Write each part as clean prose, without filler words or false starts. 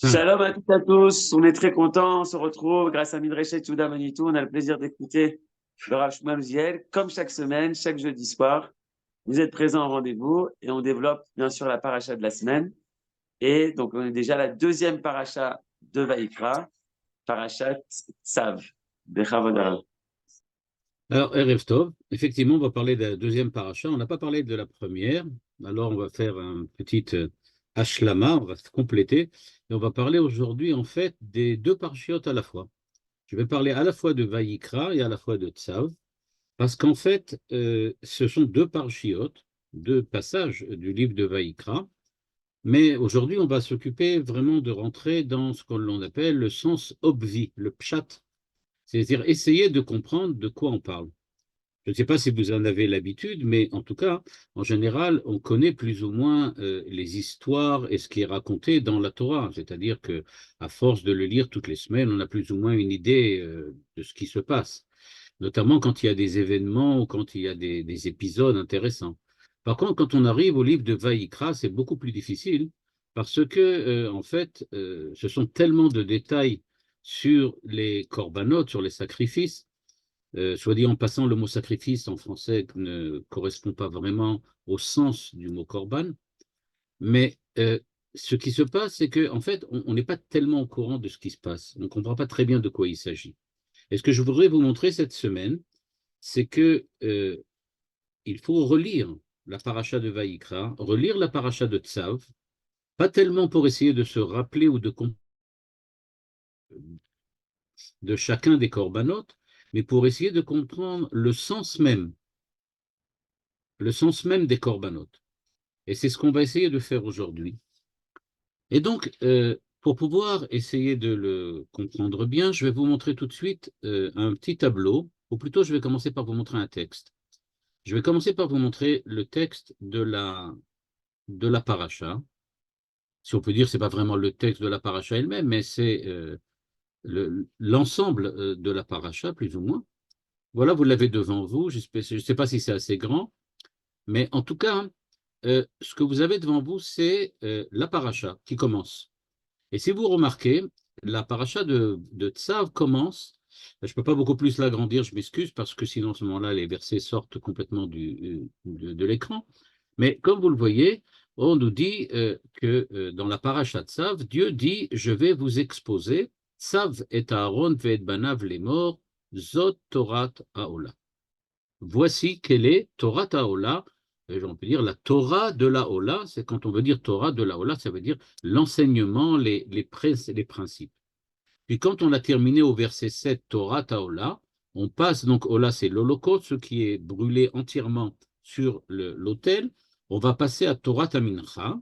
Shalom à toutes et à tous, on est très contents, on se retrouve grâce à Midrashet Yehuda Manitou, on a le plaisir d'écouter le Rav Shmuel Uziel, comme chaque semaine, chaque jeudi soir. Vous êtes présents au rendez-vous et on développe bien sûr la paracha de la semaine. Et donc on est déjà à la deuxième paracha de Vaïkra, parachat Tzav, Bechavod Harav. Alors, Erev Tov, effectivement, on va parler de la deuxième paracha. On n'a pas parlé de la première. Alors, on va faire un petit hashlama, on va se compléter. Et on va parler aujourd'hui, en fait, des deux parachiotes à la fois. Je vais parler à la fois de Vaïkra et à la fois de Tzav, parce qu'en fait, ce sont deux parachiotes, deux passages du livre de Vaïkra. Mais aujourd'hui, on va s'occuper vraiment de rentrer dans ce qu'on appelle le sens obvi, le pshat, c'est-à-dire essayer de comprendre de quoi on parle. Je ne sais pas si vous en avez l'habitude, mais en tout cas, en général, on connaît plus ou moins les histoires et ce qui est raconté dans la Torah. C'est-à-dire que, à force de le lire toutes les semaines, on a plus ou moins une idée de ce qui se passe, notamment quand il y a des événements ou quand il y a des épisodes intéressants. Par contre, quand on arrive au livre de Vaïkra, c'est beaucoup plus difficile parce que, en fait, ce sont tellement de détails sur les corbanotes, sur les sacrifices. Soit dit en passant, le mot sacrifice en français ne correspond pas vraiment au sens du mot korban, mais ce qui se passe, c'est qu'en fait, on n'est pas tellement au courant de ce qui se passe. On ne comprend pas très bien de quoi il s'agit. Et ce que je voudrais vous montrer cette semaine, c'est que il faut relire la paracha de Vaïkra, relire la paracha de Tzav, pas tellement pour essayer de se rappeler ou de chacun des corbanotes, mais pour essayer de comprendre le sens même des corbanotes. Et c'est ce qu'on va essayer de faire aujourd'hui. Et donc, pour pouvoir essayer de le comprendre bien, je vais vous montrer tout de suite un petit tableau, ou plutôt je vais commencer par vous montrer un texte. Je vais commencer par vous montrer le texte de la paracha. Si on peut dire, c'est pas vraiment le texte de la paracha elle-même, mais c'est l'ensemble de la paracha, plus ou moins. Voilà, vous l'avez devant vous. Je ne sais pas si c'est assez grand, mais en tout cas, ce que vous avez devant vous, c'est la paracha qui commence. Et si vous remarquez, la paracha de Tzav commence, je ne peux pas beaucoup plus l'agrandir, je m'excuse, parce que sinon, à ce moment-là, les versets sortent complètement de l'écran. Mais comme vous le voyez, on nous dit que dans la paracha Tzav, Dieu dit, je vais vous exposer, Tzav et Aaron et Banav les morts, Zot Torat Haola. Voici quelle est Torah Haola, on peut dire la Torah de la Ola, c'est quand on veut dire Torah de la Ola, ça veut dire l'enseignement, les principes. Puis quand on a terminé au verset 7, Torah Haola, on passe donc, Ola c'est l'Holocauste, ce qui est brûlé entièrement sur l'autel, on va passer à Torah Mincha.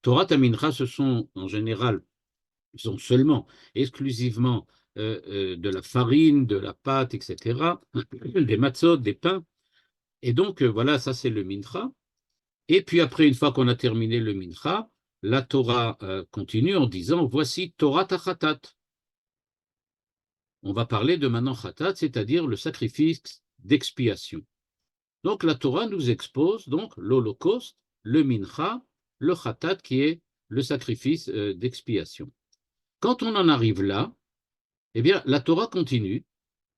Torah Mincha, ce sont en général, ce sont seulement, exclusivement de la farine, de la pâte, etc., des matzot, des pains. Et donc, voilà, ça c'est le mincha. Et puis après, une fois qu'on a terminé le mincha, la Torah continue en disant, voici Torah tachatat. On va parler de maintenant chatat, c'est-à-dire le sacrifice d'expiation. Donc la Torah nous expose donc l'Holocauste, le mincha, le chatat qui est le sacrifice d'expiation. Quand on en arrive là, eh bien, la Torah continue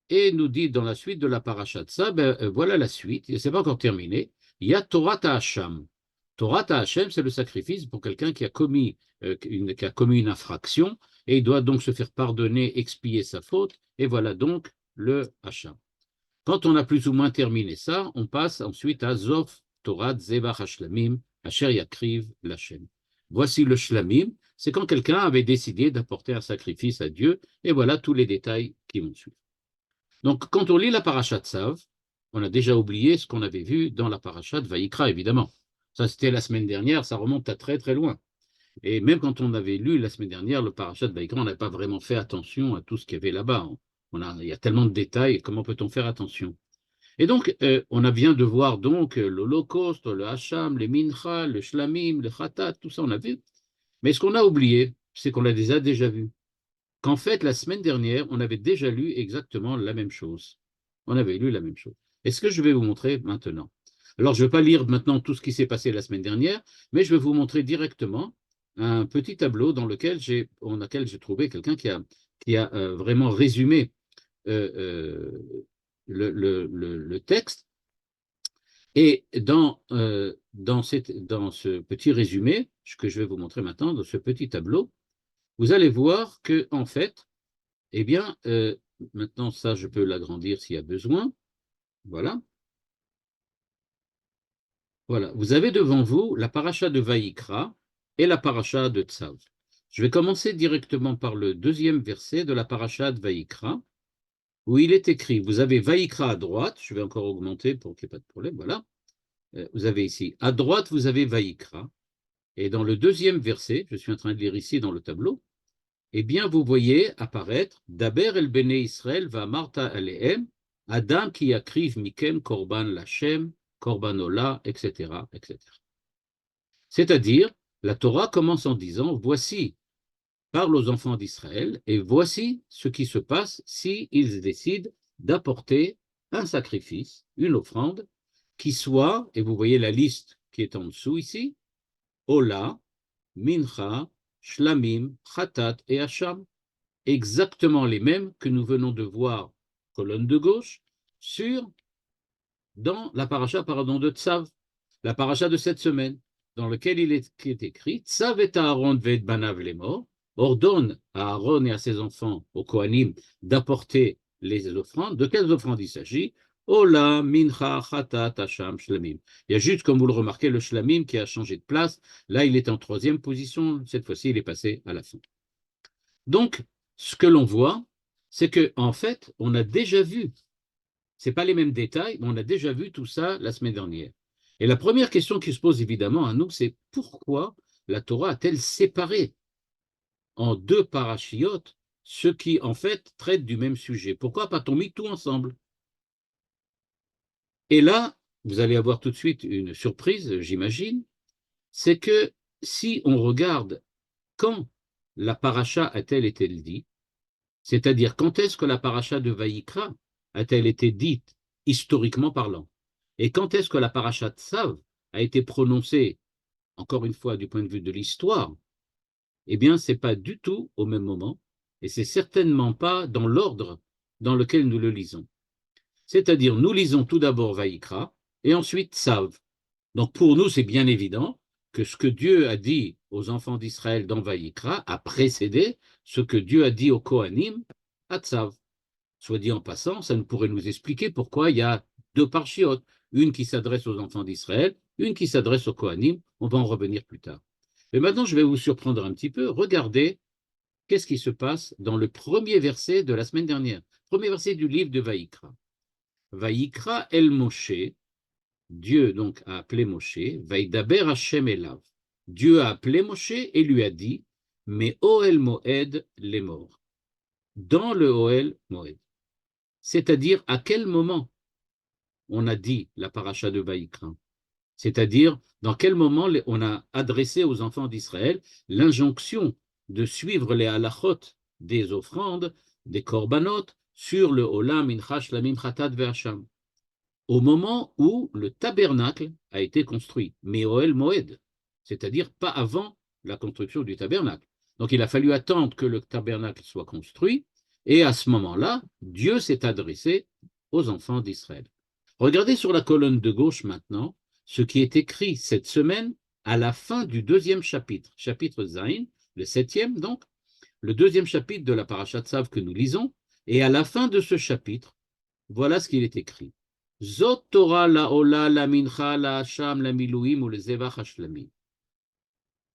et nous dit dans la suite de la paracha de ça, voilà la suite, c'est pas encore terminé. Il y a Torah Hacham. Torah Hachem, c'est le sacrifice pour quelqu'un qui a commis une infraction et il doit donc se faire pardonner, expier sa faute. Et voilà donc le Hacham. Quand on a plus ou moins terminé ça, on passe ensuite à Zof Torah Zevach Hashlamim, Asher Yakriv Lachem. Voici le Shlamim, c'est quand quelqu'un avait décidé d'apporter un sacrifice à Dieu, et voilà tous les détails qui vont suivre. Donc, quand on lit la paracha de Tzav, on a déjà oublié ce qu'on avait vu dans la paracha de Vaïkra, évidemment. Ça, c'était la semaine dernière, ça remonte à très très loin. Et même quand on avait lu la semaine dernière le paracha de Vaïkra, on n'avait pas vraiment fait attention à tout ce qu'il y avait là-bas. Il y a tellement de détails, comment peut-on faire attention? Et donc, on a vient de voir donc l'Holocauste, le Hacham, les Mincha, le Shlamim, le Khatat, tout ça, on a vu. Mais ce qu'on a oublié, c'est qu'on l'a déjà vu. Qu'en fait, la semaine dernière, on avait déjà lu exactement la même chose. On avait lu la même chose. Et ce que je vais vous montrer maintenant. Alors, je ne vais pas lire maintenant tout ce qui s'est passé la semaine dernière, mais je vais vous montrer directement un petit tableau dans lequel j'ai trouvé quelqu'un qui a vraiment résumé le texte. Et dans ce petit résumé, que je vais vous montrer maintenant, dans ce petit tableau, vous allez voir que, en fait, eh bien, maintenant, ça, je peux l'agrandir s'il y a besoin. Voilà. Voilà. Vous avez devant vous la paracha de Vaïkra et la paracha de Tsav. Je vais commencer directement par le deuxième verset de la paracha de Vaïkra, où il est écrit, vous avez Vaïkra à droite, je vais encore augmenter pour qu'il n'y ait pas de problème, voilà. Vous avez ici, à droite, vous avez Vaïkra, et dans le deuxième verset, je suis en train de lire ici dans le tableau, eh bien, vous voyez apparaître Daber el Bene Israël va Marta alehem, Adam qui akriv mikem korban lachem, korban ola, etc., etc. C'est-à-dire, la Torah commence en disant, voici, parle aux enfants d'Israël, et voici ce qui se passe si ils décident d'apporter un sacrifice, une offrande, qui soit, et vous voyez la liste qui est en dessous ici, Ola, Mincha, Shlamim, Khatat et Hacham, exactement les mêmes que nous venons de voir, colonne de gauche, dans la paracha de Tsav, la paracha de cette semaine, dans lequel il est écrit Tsav et Aaron vet banav lemor, ordonne à Aaron et à ses enfants, aux Kohanim, d'apporter les offrandes. De quelles offrandes il s'agit? Ola, Mincha, Khatat, Hacham, Shlamim. Il y a juste, comme vous le remarquez, le Shlamim qui a changé de place. Là, il est en troisième position. Cette fois-ci, il est passé à la fin. Donc, ce que l'on voit, c'est qu'en fait, on a déjà vu, ce n'est pas les mêmes détails, mais on a déjà vu tout ça la semaine dernière. Et la première question qui se pose évidemment à nous, c'est pourquoi la Torah a-t-elle séparé en deux parachiotes ceux qui, en fait, traitent du même sujet? Pourquoi pas-t-on mis tout ensemble? Et là, vous allez avoir tout de suite une surprise, j'imagine, c'est que si on regarde quand la paracha a-t-elle été dit, c'est-à-dire quand est-ce que la paracha de Vaïkra a-t-elle été dite historiquement parlant, et quand est-ce que la paracha de Tsav a été prononcée, encore une fois du point de vue de l'histoire, eh bien, ce n'est pas du tout au même moment, et c'est certainement pas dans l'ordre dans lequel nous le lisons. C'est-à-dire, nous lisons tout d'abord Vaïkra, et ensuite Tsav. Donc pour nous, c'est bien évident que ce que Dieu a dit aux enfants d'Israël dans Vaïkra a précédé ce que Dieu a dit aux Kohanim à Tsav. Soit dit en passant, ça nous pourrait nous expliquer pourquoi il y a deux parchiotes, une qui s'adresse aux enfants d'Israël, une qui s'adresse aux Kohanim. On va en revenir plus tard. Mais maintenant, je vais vous surprendre un petit peu. Regardez qu'est-ce qui se passe dans le premier verset de la semaine dernière. Premier verset du livre de Vaïkra. Vaïkra el Moshe, Dieu donc a appelé Moshe, Vaïdaber Hashem elav. Dieu a appelé Moshe et lui a dit, mais Oel Moed les morts. Dans le Oel Moed. C'est-à-dire à quel moment on a dit la paracha de Vaïkra? C'est-à-dire dans quel moment on a adressé aux enfants d'Israël l'injonction de suivre les halachot des offrandes, des korbanot, sur le Olam, Mincha, Shlamim, Khatat, Ve'acham. Au moment où le tabernacle a été construit, Me'oel Moed, c'est-à-dire pas avant la construction du tabernacle. Donc il a fallu attendre que le tabernacle soit construit, et à ce moment-là, Dieu s'est adressé aux enfants d'Israël. Regardez sur la colonne de gauche maintenant, ce qui est écrit cette semaine à la fin du deuxième chapitre, chapitre Zayin, le 7e donc, le deuxième chapitre de la Parashat Tzav que nous lisons, et à la fin de ce chapitre, voilà ce qu'il est écrit. Zot Torah la Ola la Mincha la Hacham la Milouim ou le Zevach Hashlamim.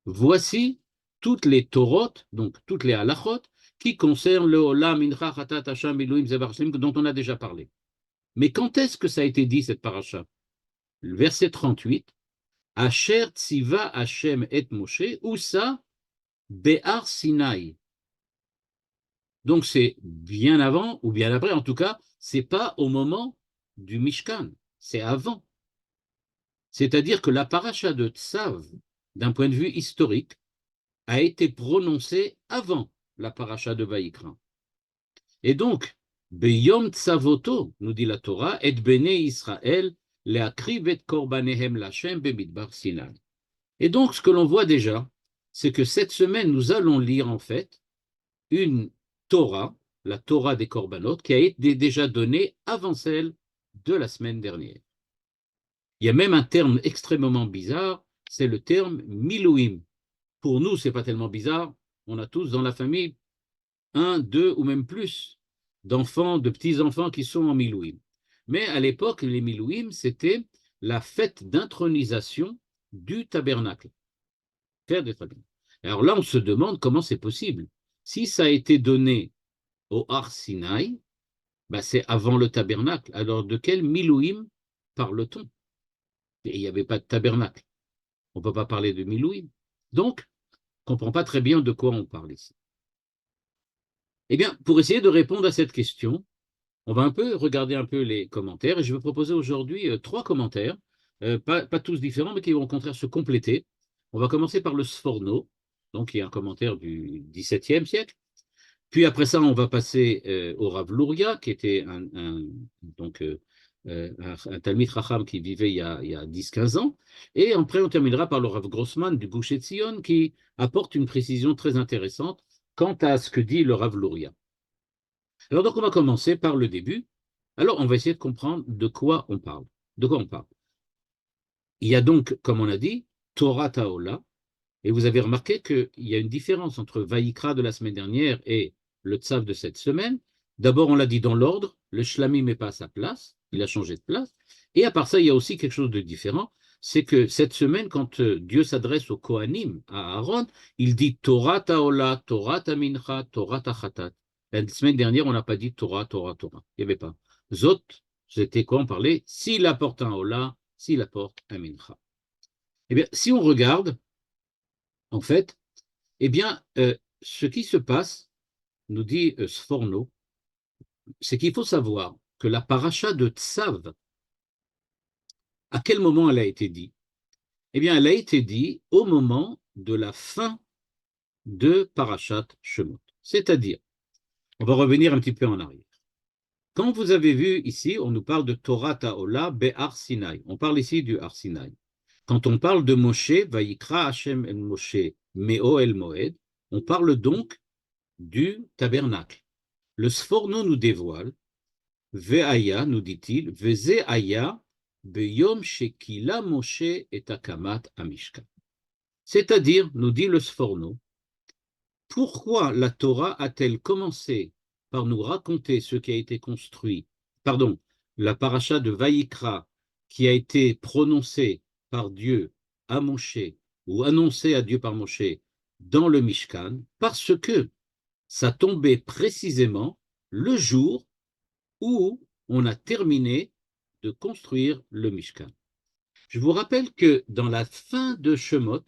Voici toutes les Torot, donc toutes les halachot, qui concernent le Ola, Mincha, Khatat, Hacham, Milouim, Zevach Hashlamim, dont on a déjà parlé. Mais quand est-ce que ça a été dit, cette paracha? Le verset 38, Asher Tziva Hashem et Moshe, ou ça, Be'ar Sinai. Donc c'est bien avant ou bien après, en tout cas, c'est pas au moment du Mishkan, c'est avant. C'est-à-dire que la paracha de Tsav, d'un point de vue historique, a été prononcée avant la paracha de Vaïkra. Et donc, Beyom Tsavoto, nous dit la Torah, et Bene Israël, le'akriv et korbanehem lachem bemidbar Sinai. Et donc, ce que l'on voit déjà, c'est que cette semaine, nous allons lire en fait une Torah, la Torah des Korbanot, qui a été déjà donnée avant celle de la semaine dernière. Il y a même un terme extrêmement bizarre, c'est le terme Milouim. Pour nous, c'est pas tellement bizarre. On a tous dans la famille un, deux ou même plus d'enfants, de petits-enfants qui sont en Milouim. Mais à l'époque, les Milouim, c'était la fête d'intronisation du tabernacle. Alors là, on se demande comment c'est possible. Si ça a été donné au Har Sinaï, ben c'est avant le tabernacle. Alors de quel Milouim parle-t-on? Et il n'y avait pas de tabernacle. On ne peut pas parler de Milouim. Donc, on ne comprend pas très bien de quoi on parle ici. Eh bien, pour essayer de répondre à cette question, on va regarder un peu les commentaires et je vais proposer aujourd'hui 3 commentaires, pas tous différents, mais qui vont au contraire se compléter. On va commencer par le Sforno, donc qui est un commentaire du XVIIe siècle. Puis après ça, on va passer au Rav Luria, qui était un Talmid Chacham qui vivait il y a 10-15 ans. Et après, on terminera par le Rav Grossman du Gush Etzion, qui apporte une précision très intéressante quant à ce que dit le Rav Luria. Alors donc, on va commencer par le début. Alors, on va essayer de comprendre de quoi on parle. De quoi on parle? Il y a donc, comme on a dit, Torah Taola, et vous avez remarqué qu'il y a une différence entre Vaïkra de la semaine dernière et le Tzav de cette semaine. D'abord, on l'a dit dans l'ordre, le Shlamim n'est pas à sa place, il a changé de place. Et à part ça, il y a aussi quelque chose de différent, c'est que cette semaine, quand Dieu s'adresse au Kohanim, à Aaron, il dit Torah Taola, Torah Tamincha, Torah Tachatat. La semaine dernière, on n'a pas dit Torah, Torah, Torah. Il n'y avait pas. Zot, c'était quoi? On parlait s'il apporte un Ola, s'il apporte un Mincha. Eh bien, si on regarde, en fait, eh bien, ce qui se passe, nous dit Sforno, c'est qu'il faut savoir que la paracha de Tsav, à quel moment elle a été dit? Eh bien, elle a été dit au moment de la fin de Parashat Shemot. C'est-à-dire, on va revenir un petit peu en arrière. Quand vous avez vu ici, on nous parle de Torah Ta'ola Be'ar Sinai. On parle ici du Har Sinai. Quand on parle de Moshe, Vayikra Hashem el Moshe Meo el Moed, on parle donc du tabernacle. Le Sforno nous dévoile, Ve'aya, nous dit-il, Ve'ze'aya beyom shekila Moshe et akamat amishkan. C'est-à-dire, nous dit le Sforno, pourquoi la Torah a-t-elle commencé par nous raconter ce qui a été construit, pardon, la paracha de Vaïkra qui a été prononcée par Dieu à Moshe ou annoncée à Dieu par Moshe dans le Mishkan, parce que ça tombait précisément le jour où on a terminé de construire le Mishkan. Je vous rappelle que dans la fin de Shemot,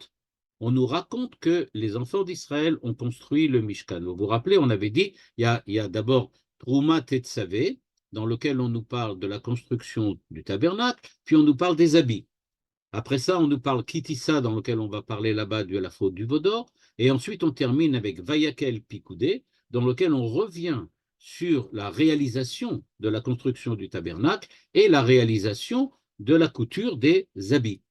on nous raconte que les enfants d'Israël ont construit le Mishkan. Vous vous rappelez, on avait dit, il y a d'abord Trouma Tetzavé, dans lequel on nous parle de la construction du tabernacle, puis on nous parle des habits. Après ça, on nous parle Kitissa, dans lequel on va parler là-bas de la faute du Vaudor, et ensuite on termine avec Vayakel Pikoudé, dans lequel on revient sur la réalisation de la construction du tabernacle et la réalisation de la couture des habits.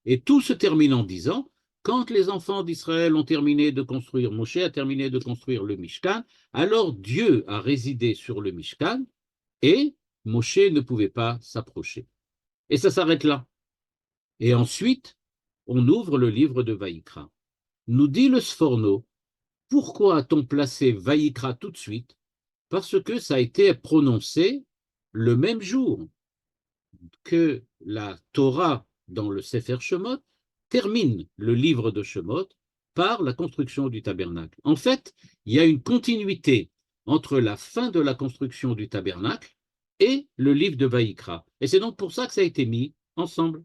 Et tout se termine en disant, quand les enfants d'Israël ont terminé de construire, Moshe a terminé de construire le Mishkan, alors Dieu a résidé sur le Mishkan et Moshe ne pouvait pas s'approcher. Et ça s'arrête là. Et ensuite, on ouvre le livre de Vaïkra. Nous dit le Sforno, pourquoi a-t-on placé Vaïkra tout de suite? Parce que ça a été prononcé le même jour que la Torah dans le Sefer Shemot termine le livre de Shemot par la construction du tabernacle. En fait, il y a une continuité entre la fin de la construction du tabernacle et le livre de Vaïkra. Et c'est donc pour ça que ça a été mis ensemble.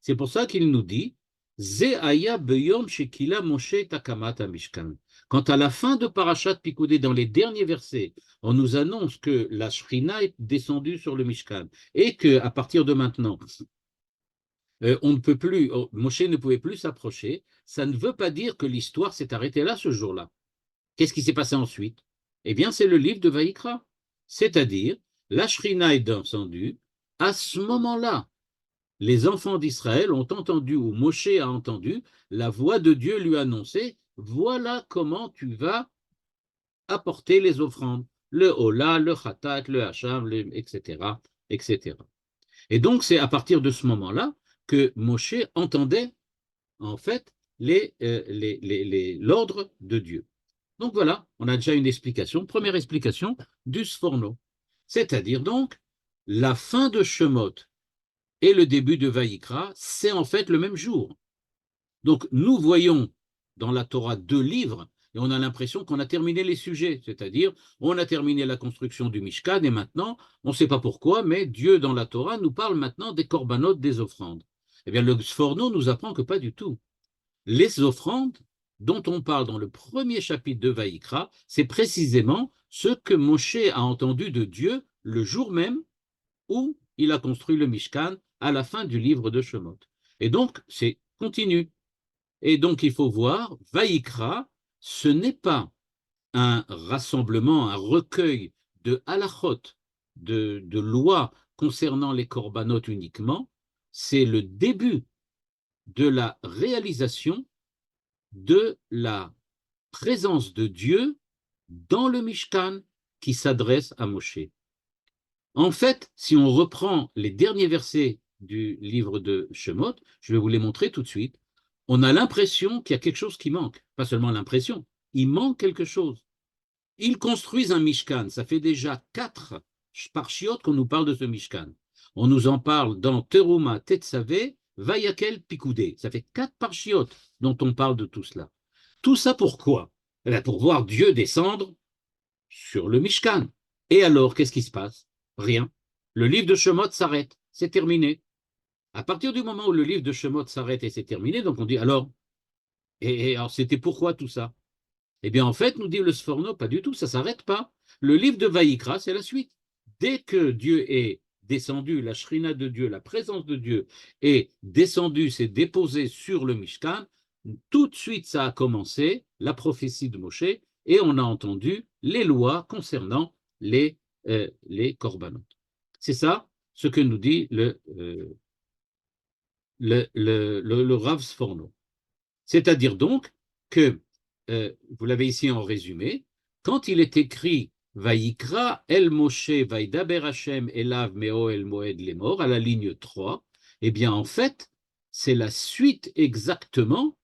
C'est pour ça qu'il nous dit Ze'aya beyom shekila Moshe takamat mishkan. Quand à la fin de Parashat Pikoudé, dans les derniers versets, on nous annonce que la Shrina est descendue sur le Mishkan et qu'à partir de maintenant, on ne peut plus, Moshe ne pouvait plus s'approcher, ça ne veut pas dire que l'histoire s'est arrêtée là ce jour-là. Qu'est-ce qui s'est passé ensuite? Eh bien, c'est le livre de Vaïkra. C'est-à-dire, la Shrina est descendue, à ce moment-là, les enfants d'Israël ont entendu, ou Moshe a entendu, la voix de Dieu lui annoncer voilà comment tu vas apporter les offrandes, le hola, le khatat, le hacham, etc., etc. Et donc, c'est à partir de ce moment-là que Moshe entendait, en fait, l'ordre de Dieu. Donc voilà, on a déjà une explication, première explication du Sforno. C'est-à-dire donc, la fin de Shemot et le début de Vaïkra, c'est en fait le même jour. Donc nous voyons dans la Torah 2 livres, et on a l'impression qu'on a terminé les sujets, c'est-à-dire on a terminé la construction du Mishkan, et maintenant, on ne sait pas pourquoi, mais Dieu dans la Torah nous parle maintenant des corbanotes, des offrandes. Eh bien, le Sforno nous apprend que pas du tout. Les offrandes dont on parle dans le premier chapitre de Vaïkra, c'est précisément ce que Moshe a entendu de Dieu le jour même où il a construit le Mishkan à la fin du livre de Shemot. Et donc, c'est continu. Et donc, il faut voir, Vaïkra, ce n'est pas un rassemblement, un recueil de halachot, de lois concernant les korbanot uniquement, c'est le début de la réalisation de la présence de Dieu dans le Mishkan qui s'adresse à Moshe. En fait, si on reprend les derniers versets du livre de Shemot, je vais vous les montrer tout de suite, on a l'impression qu'il y a quelque chose qui manque. Pas seulement l'impression, il manque quelque chose. Ils construisent un Mishkan, ça fait déjà 4 parshiot qu'on nous parle de ce Mishkan. On nous en parle dans Teruma, Tetzavé, Vayakel, Pikoudé. Ça fait 4 parshiot dont on parle de tout cela. Tout ça pourquoi? Pour voir Dieu descendre sur le Mishkan. Et alors, qu'est-ce qui se passe? Rien. Le livre de Shemot s'arrête, c'est terminé. À partir du moment où le livre de Shemot s'arrête et c'est terminé, donc on dit alors, et alors c'était pourquoi tout ça? Eh bien en fait, nous dit le Sforno, pas du tout, ça ne s'arrête pas. Le livre de Vaïkra, c'est la suite. Dès que Dieu est descendu, la Shrina de Dieu, la présence de Dieu est descendue, s'est déposée sur le Mishkan, tout de suite ça a commencé, la prophétie de Moshe, et on a entendu les lois concernant les korbanot. C'est ça ce que nous dit le Rav Sforno. C'est-à-dire donc que, vous l'avez ici en résumé, quand il est écrit Vaïkra El Moshe Vaïdaber Hashem Elav Meo El Moed Lemor à la ligne 3, eh bien en fait, c'est la suite exactement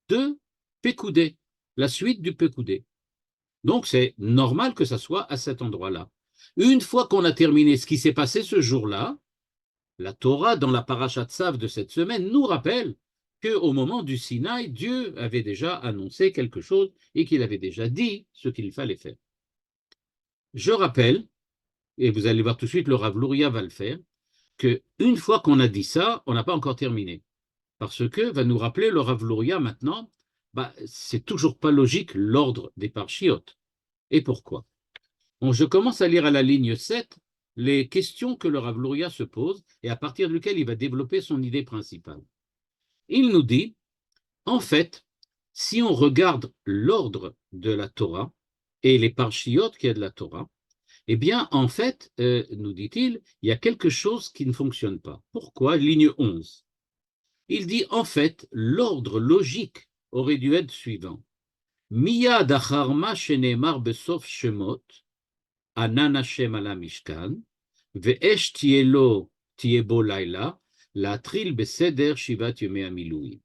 de Pekoudé, la suite du Pekoudé. Donc c'est normal que ça soit à cet endroit-là. Une fois qu'on a terminé ce qui s'est passé ce jour-là, la Torah, dans la parashat Tzav de cette semaine, nous rappelle qu'au moment du Sinaï, Dieu avait déjà annoncé quelque chose et qu'il avait déjà dit ce qu'il fallait faire. Je rappelle, et vous allez voir tout de suite, le Rav Luria va le faire, qu'une fois qu'on a dit ça, on n'a pas encore terminé. Parce que, va nous rappeler le Rav Luria maintenant, c'est toujours pas logique l'ordre des parchiotes. Et pourquoi? Bon, je commence à lire à la ligne 7 les questions que le Rav Luria se pose et à partir duquel il va développer son idée principale. Il nous dit, en fait, si on regarde l'ordre de la Torah et les parchiotes qu'il y a de la Torah, eh bien, en fait, nous dit-il, il y a quelque chose qui ne fonctionne pas. Pourquoi? Ligne 11. Il dit, en fait, l'ordre logique aurait dû être suivant. Miyad acharma shenemar besof shemot, Anan Hashem ala Mishkan, ve'esh tielo tiebo laila, latril beseder shivat yomei amilouim.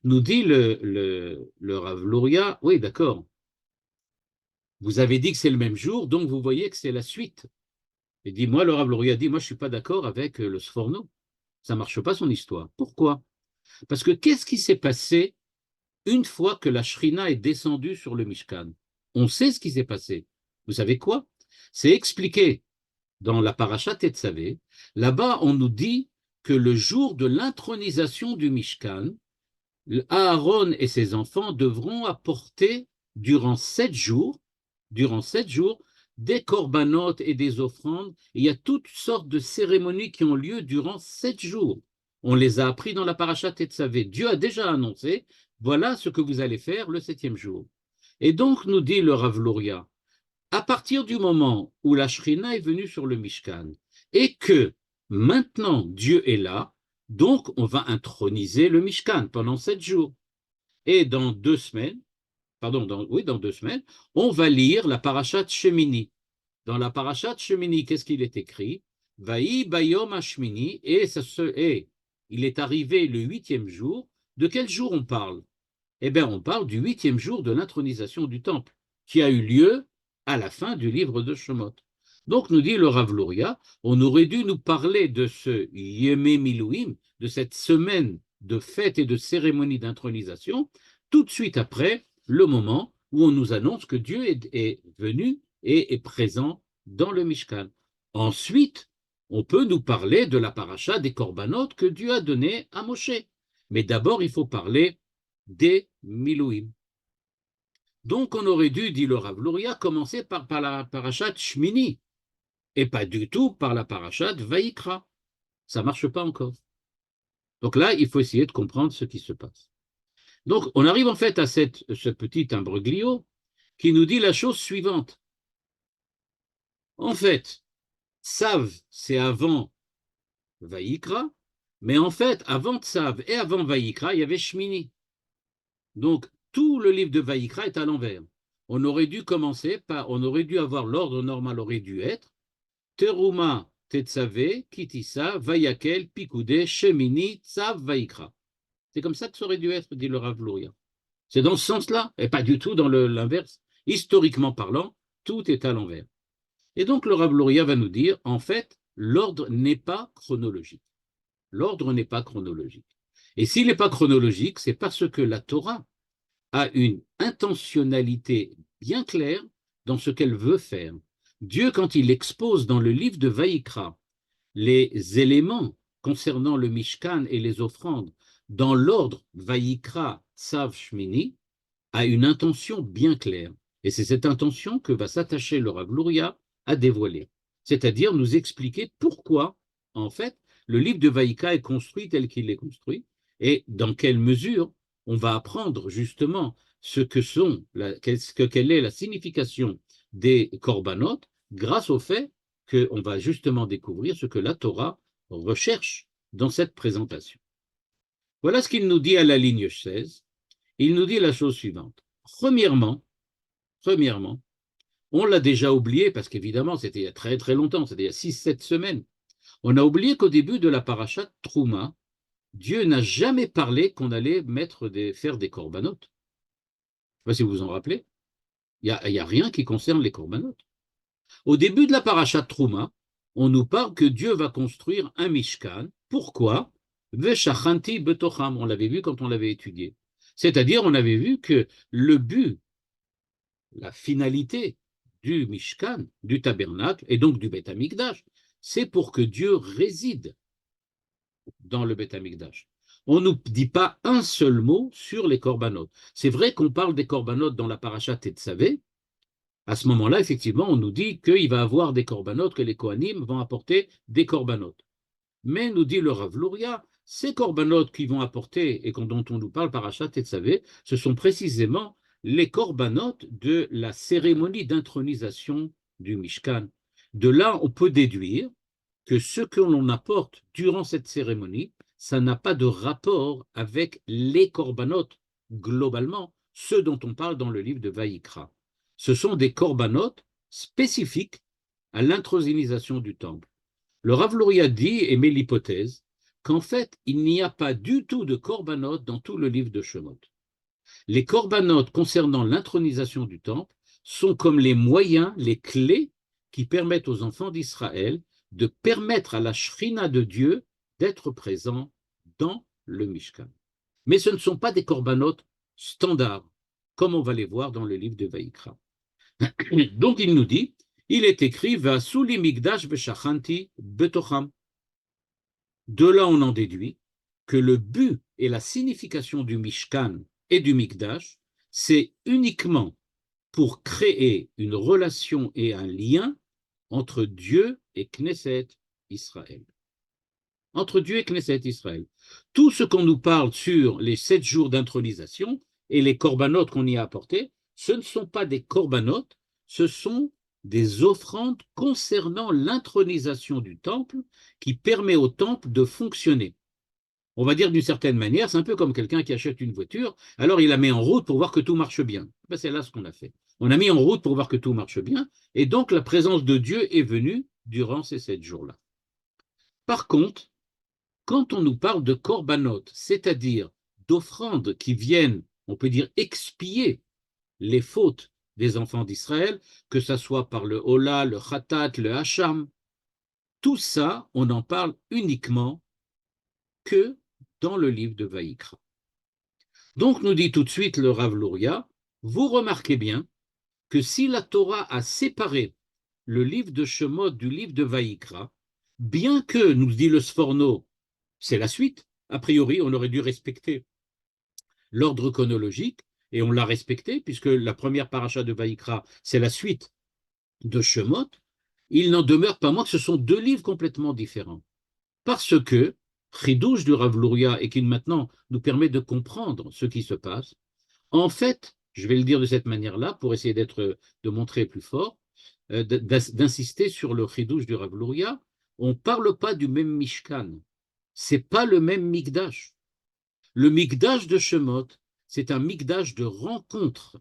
Nous dit le Rav Luria, oui, d'accord, vous avez dit que c'est le même jour, donc vous voyez que c'est la suite. Et dit, moi, le Rav Luria dit, moi, je ne suis pas d'accord avec le Sforno. Ça ne marche pas son histoire. Pourquoi? Parce que qu'est-ce qui s'est passé une fois que la Shrina est descendue sur le Mishkan? On sait ce qui s'est passé. Vous savez quoi? C'est expliqué dans la parasha Tetzavé. Là-bas, on nous dit que le jour de l'intronisation du Mishkan, Aaron et ses enfants devront apporter durant 7 jours, des corbanotes et des offrandes. Il y a toutes sortes de cérémonies qui ont lieu durant 7 jours. On les a appris dans la paracha Tetzavé. Dieu a déjà annoncé, voilà ce que vous allez faire le 7e jour. Et donc, nous dit le Rav Luria, à partir du moment où la Shrina est venue sur le Mishkan et que maintenant Dieu est là, donc on va introniser le Mishkan pendant 7 jours. Et dans 2 semaines, pardon, dans 2 semaines, on va lire la parashat Shemini. Dans la parashat Shemini, qu'est-ce qu'il est écrit? Vaï bayom hashmini, et il est arrivé le 8e jour. De quel jour on parle? Eh bien, on parle du 8e jour de l'intronisation du temple, qui a eu lieu à la fin du livre de Shemot. Donc, nous dit le Rav Luria, on aurait dû nous parler de ce Yemé Milouim, de cette semaine de fête et de cérémonie d'intronisation, tout de suite après le moment où on nous annonce que Dieu est venu et est présent dans le Mishkan. Ensuite, on peut nous parler de la paracha des Korbanot que Dieu a donné à Moshe. Mais d'abord, il faut parler des Milouim. Donc, on aurait dû, dit le Rav Luria, commencer par la parashat Shmini, et pas du tout par la parashat Vaïkra. Ça ne marche pas encore. Donc là, il faut essayer de comprendre ce qui se passe. Donc, on arrive en fait à ce petit imbroglio qui nous dit la chose suivante. En fait, Tzav, c'est avant Vaïkra, mais en fait, avant Tzav et avant Vaïkra, il y avait Shmini. Donc, tout le livre de Vaïkra est à l'envers. On aurait dû avoir l'ordre normal aurait dû être Teruma, Tetzave, Kitissa, Vayakel, Pikoudé, Shemini, Tzav, Vaïkra. C'est comme ça que ça aurait dû être, dit le Rav Luria. C'est dans ce sens-là, et pas du tout dans l'inverse. Historiquement parlant, tout est à l'envers. Et donc le Rav Luria va nous dire, en fait, l'ordre n'est pas chronologique. L'ordre n'est pas chronologique. Et s'il n'est pas chronologique, c'est parce que la Torah a une intentionnalité bien claire dans ce qu'elle veut faire. Dieu, quand il expose dans le livre de Vaïkra les éléments concernant le Mishkan et les offrandes dans l'ordre Vaïkra, Tzav, Shmini, a une intention bien claire. Et c'est cette intention que va s'attacher le Rav Luria à dévoiler. C'est-à-dire nous expliquer pourquoi, en fait, le livre de Vaïkra est construit tel qu'il est construit et dans quelle mesure on va apprendre justement quelle est la signification des korbanot grâce au fait qu'on va justement découvrir ce que la Torah recherche dans cette présentation. Voilà ce qu'il nous dit à la ligne 16. Il nous dit la chose suivante. Premièrement, on l'a déjà oublié parce qu'évidemment, c'était il y a très très longtemps, c'était il y a 6-7 semaines. On a oublié qu'au début de la parashat Trouma, Dieu n'a jamais parlé qu'on allait faire des korbanot. Je ne sais pas si vous vous en rappelez. Il n'y a rien qui concerne les korbanot. Au début de la parashat Trouma, on nous parle que Dieu va construire un Mishkan. Pourquoi? Veshachanti betocham. On l'avait vu quand on l'avait étudié. C'est-à-dire, on avait vu que le but, la finalité du Mishkan, du tabernacle, et donc du Beth Amikdash, c'est pour que Dieu réside dans le Beth Amikdash. On ne nous dit pas un seul mot sur les korbanot. C'est vrai qu'on parle des korbanot dans la parashat Tetzavé. À ce moment-là, effectivement, on nous dit qu'il va y avoir des korbanot, que les Kohanim vont apporter des korbanot. Mais, nous dit le Rav Luria, ces korbanot qui vont apporter et dont on nous parle parashat Tetzavé, ce sont précisément les korbanot de la cérémonie d'intronisation du Mishkan. De là, on peut déduire que ce que l'on apporte durant cette cérémonie, ça n'a pas de rapport avec les korbanot, globalement, ceux dont on parle dans le livre de Vaïkra. Ce sont des korbanot spécifiques à l'intronisation du temple. Le Rav Luria dit, et met l'hypothèse, qu'en fait, il n'y a pas du tout de korbanot dans tout le livre de Shemot. Les korbanot concernant l'intronisation du temple sont comme les moyens, les clés qui permettent aux enfants d'Israël de permettre à la Shrina de Dieu d'être présent dans le Mishkan. Mais ce ne sont pas des korbanot standards, comme on va les voir dans le livre de Vaïkra. Donc il nous dit, il est écrit Vasuli Migdash Beshachanti Betocham. De là, on en déduit que le but et la signification du Mishkan et du Migdash, c'est uniquement pour créer une relation et un lien entre Dieu et Knesset Israël. Entre Dieu et Knesset Israël. Tout ce qu'on nous parle sur les 7 jours d'intronisation et les korbanot qu'on y a apportés, ce ne sont pas des korbanot, ce sont des offrandes concernant l'intronisation du temple qui permet au temple de fonctionner. On va dire d'une certaine manière, c'est un peu comme quelqu'un qui achète une voiture, alors il la met en route pour voir que tout marche bien. Ben, c'est là ce qu'on a fait. On a mis en route pour voir que tout marche bien, et donc la présence de Dieu est venue durant ces 7 jours-là. Par contre, quand on nous parle de korbanot, c'est-à-dire d'offrandes qui viennent, on peut dire, expier les fautes des enfants d'Israël, que ce soit par le hola, le khatat, le hacham, tout ça, on en parle uniquement que dans le livre de Vaïkra. Donc, nous dit tout de suite le Rav Luria, vous remarquez bien que si la Torah a séparé le livre de Shemot du livre de Vaïkra, bien que, nous dit le Sforno, c'est la suite, a priori, on aurait dû respecter l'ordre chronologique, et on l'a respecté, puisque la première paracha de Vaïkra, c'est la suite de Shemot, il n'en demeure pas moins que ce sont 2 livres complètement différents. Parce que, Chidouche du Rav Luria, et qui maintenant nous permet de comprendre ce qui se passe, en fait, je vais le dire de cette manière-là, pour essayer de montrer plus fort, d'insister sur le Chidouche du Rav Luria, on ne parle pas du même Mishkan. C'est pas le même Mikdash. Le Mikdash de Shemot, c'est un Mikdash de rencontre,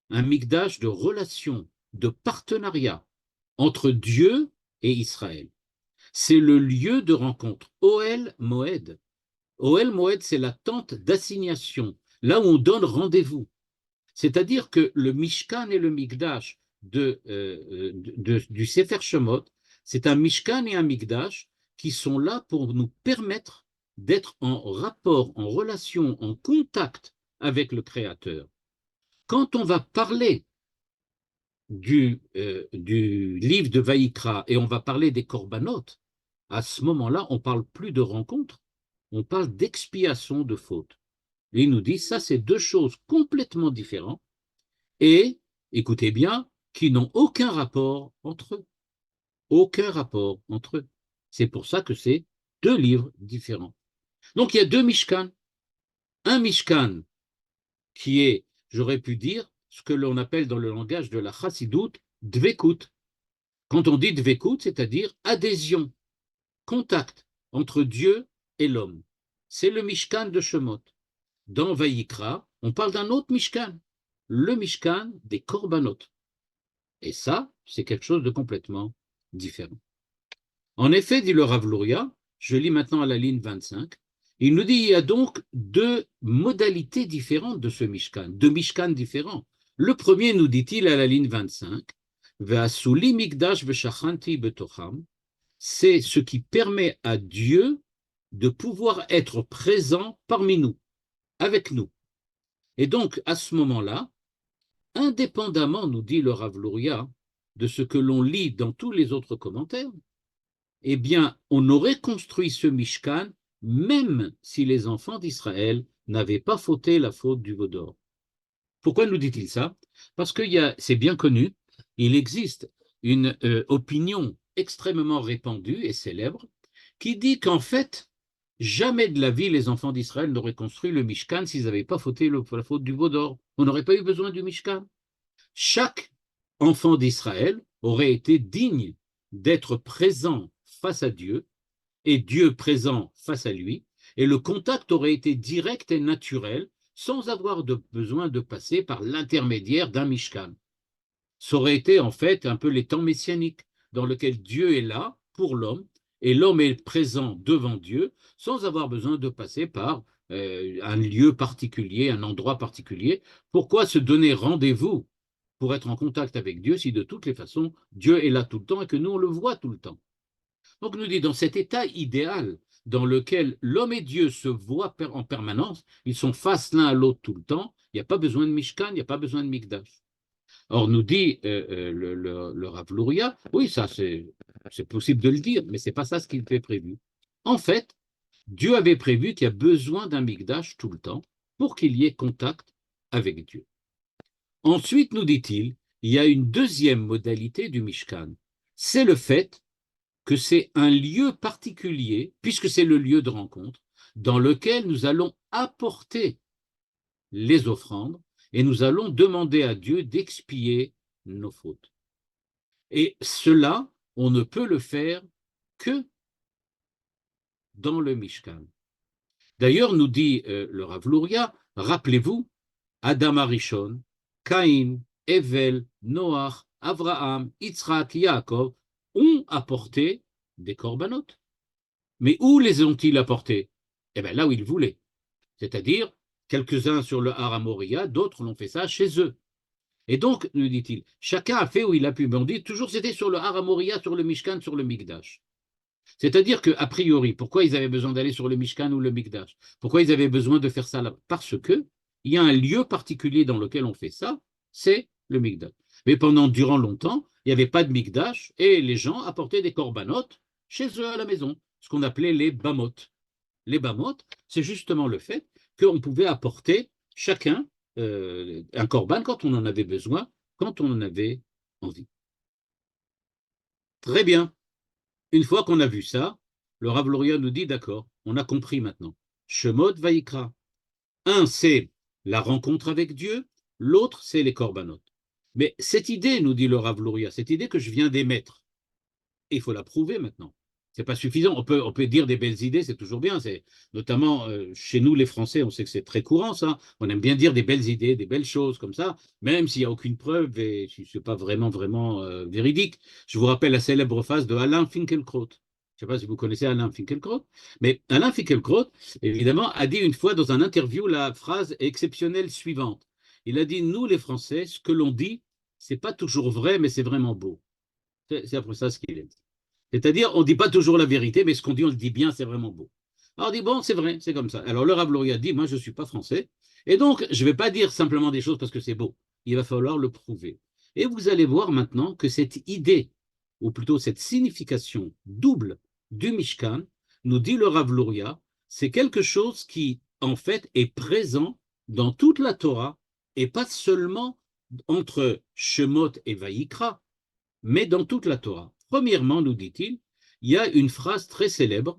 un Mikdash de relation, de partenariat entre Dieu et Israël. C'est le lieu de rencontre. Ohel Moed. Ohel Moed, c'est la tente d'assignation, là où on donne rendez-vous. C'est-à-dire que le Mishkan et le Mikdash du Sefer Shemot, c'est un Mishkan et un Mikdash qui sont là pour nous permettre d'être en rapport, en relation, en contact avec le Créateur. Quand on va parler du livre de Vaïkra et on va parler des korbanot, à ce moment-là, on ne parle plus de rencontre, on parle d'expiation de fautes. Et il nous dit, ça, c'est 2 choses complètement différentes et, écoutez bien, qui n'ont aucun rapport entre eux. Aucun rapport entre eux. C'est pour ça que c'est 2 livres différents. Donc, il y a 2 Mishkan. Un Mishkan qui est, j'aurais pu dire, ce que l'on appelle dans le langage de la Chassidoute, Dvekut. Quand on dit Dvekut, c'est-à-dire adhésion, contact entre Dieu et l'homme. C'est le Mishkan de Shemot. Dans Vaïkra, on parle d'un autre Mishkan, le Mishkan des Korbanot. Et ça, c'est quelque chose de complètement différent. En effet, dit le Rav Luria, je lis maintenant à la ligne 25, il nous dit il y a donc 2 modalités différentes de ce Mishkan, 2 Mishkan différents. Le premier, nous dit-il à la ligne 25, Ve'asuli mikdash ve'shachanti betocham, c'est ce qui permet à Dieu de pouvoir être présent parmi nous, avec nous. Et donc, à ce moment-là, indépendamment, nous dit le Rav Luria, de ce que l'on lit dans tous les autres commentaires, eh bien, on aurait construit ce Mishkan même si les enfants d'Israël n'avaient pas fauté la faute du veau d'or. Pourquoi nous dit-il ça? Parce que c'est bien connu, il existe une opinion extrêmement répandue et célèbre qui dit qu'en fait, jamais de la vie les enfants d'Israël n'auraient construit le Mishkan s'ils n'avaient pas fauté la faute du veau d'or. On n'aurait pas eu besoin du Mishkan. Chaque enfant d'Israël aurait été digne d'être présent face à Dieu et Dieu présent face à lui, et le contact aurait été direct et naturel sans avoir besoin de passer par l'intermédiaire d'un Mishkan. Ça aurait été en fait un peu les temps messianiques dans lesquels Dieu est là pour l'homme et l'homme est présent devant Dieu sans avoir besoin de passer par un lieu particulier, un endroit particulier. Pourquoi se donner rendez-vous pour être en contact avec Dieu si de toutes les façons Dieu est là tout le temps et que nous on le voit tout le temps? Donc nous dit dans cet état idéal dans lequel l'homme et Dieu se voient en permanence, ils sont face l'un à l'autre tout le temps, il n'y a pas besoin de Mishkan, il n'y a pas besoin de Mikdash. Or, nous dit le Rav Luria, oui, ça c'est possible de le dire, mais ce n'est pas ça ce qu'il avait prévu. En fait, Dieu avait prévu qu'il y a besoin d'un Mikdash tout le temps pour qu'il y ait contact avec Dieu. Ensuite, nous dit-il, il y a une deuxième modalité du Mishkan, c'est le fait que c'est un lieu particulier, puisque c'est le lieu de rencontre, dans lequel nous allons apporter les offrandes et nous allons demander à Dieu d'expier nos fautes. Et cela, on ne peut le faire que dans le Mishkan. D'ailleurs, nous dit le Rav Luria, rappelez-vous, Adam Arishon, Caïn, Evel, Noach, Avraham, Yitzhak, Yaakov ont apporté des corbanotes. Mais où les ont-ils apportés? Eh bien là où ils voulaient. C'est-à-dire, quelques-uns sur le Har Moria, d'autres l'ont fait ça chez eux. Et donc, nous dit-il, chacun a fait où il a pu. Mais on dit toujours c'était sur le Har Moria, sur le Mishkan, sur le Mikdash. C'est-à-dire qu'a priori, pourquoi ils avaient besoin d'aller sur le Mishkan ou le Mikdash? Pourquoi ils avaient besoin de faire ça là? Parce que il y a un lieu particulier dans lequel on fait ça, c'est le Mikdash. Mais durant longtemps, il n'y avait pas de Mikdash et les gens apportaient des corbanotes chez eux à la maison, ce qu'on appelait les bamot. Les bamot, c'est justement le fait qu'on pouvait apporter chacun un corban quand on en avait besoin, quand on en avait envie. Très bien. Une fois qu'on a vu ça, le Rav Luria nous dit d'accord, on a compris maintenant. Shemot Vaikra. Un, c'est la rencontre avec Dieu, l'autre, c'est les korbanot. Mais cette idée, nous dit le Rav Luria, cette idée que je viens d'émettre, il faut la prouver maintenant. C'est pas suffisant. On peut dire des belles idées, c'est toujours bien. C'est notamment chez nous, les Français, on sait que c'est très courant, ça. On aime bien dire des belles idées, des belles choses comme ça, même s'il n'y a aucune preuve et si ce n'est pas vraiment véridique. Je vous rappelle la célèbre phrase de Alain Finkielkraut. Je ne sais pas si vous connaissez Alain Finkielkraut, mais Alain Finkielkraut, évidemment, a dit une fois dans un interview la phrase exceptionnelle suivante. Il a dit, nous, les Français, ce que l'on dit, c'est pas toujours vrai, mais c'est vraiment beau. C'est après ça ce qu'il est. C'est-à-dire, on ne dit pas toujours la vérité, mais ce qu'on dit, on le dit bien, c'est vraiment beau. Alors on dit, bon, c'est vrai, c'est comme ça. Alors le Rav Luria dit, moi, je ne suis pas français, et donc, je ne vais pas dire simplement des choses parce que c'est beau. Il va falloir le prouver. Et vous allez voir maintenant que cette idée, ou plutôt cette signification double du Mishkan, nous dit le Rav Luria, c'est quelque chose qui, en fait, est présent dans toute la Torah, et pas seulement entre Shemot et Vaïkra, mais dans toute la Torah. Premièrement, nous dit-il, il y a une phrase très célèbre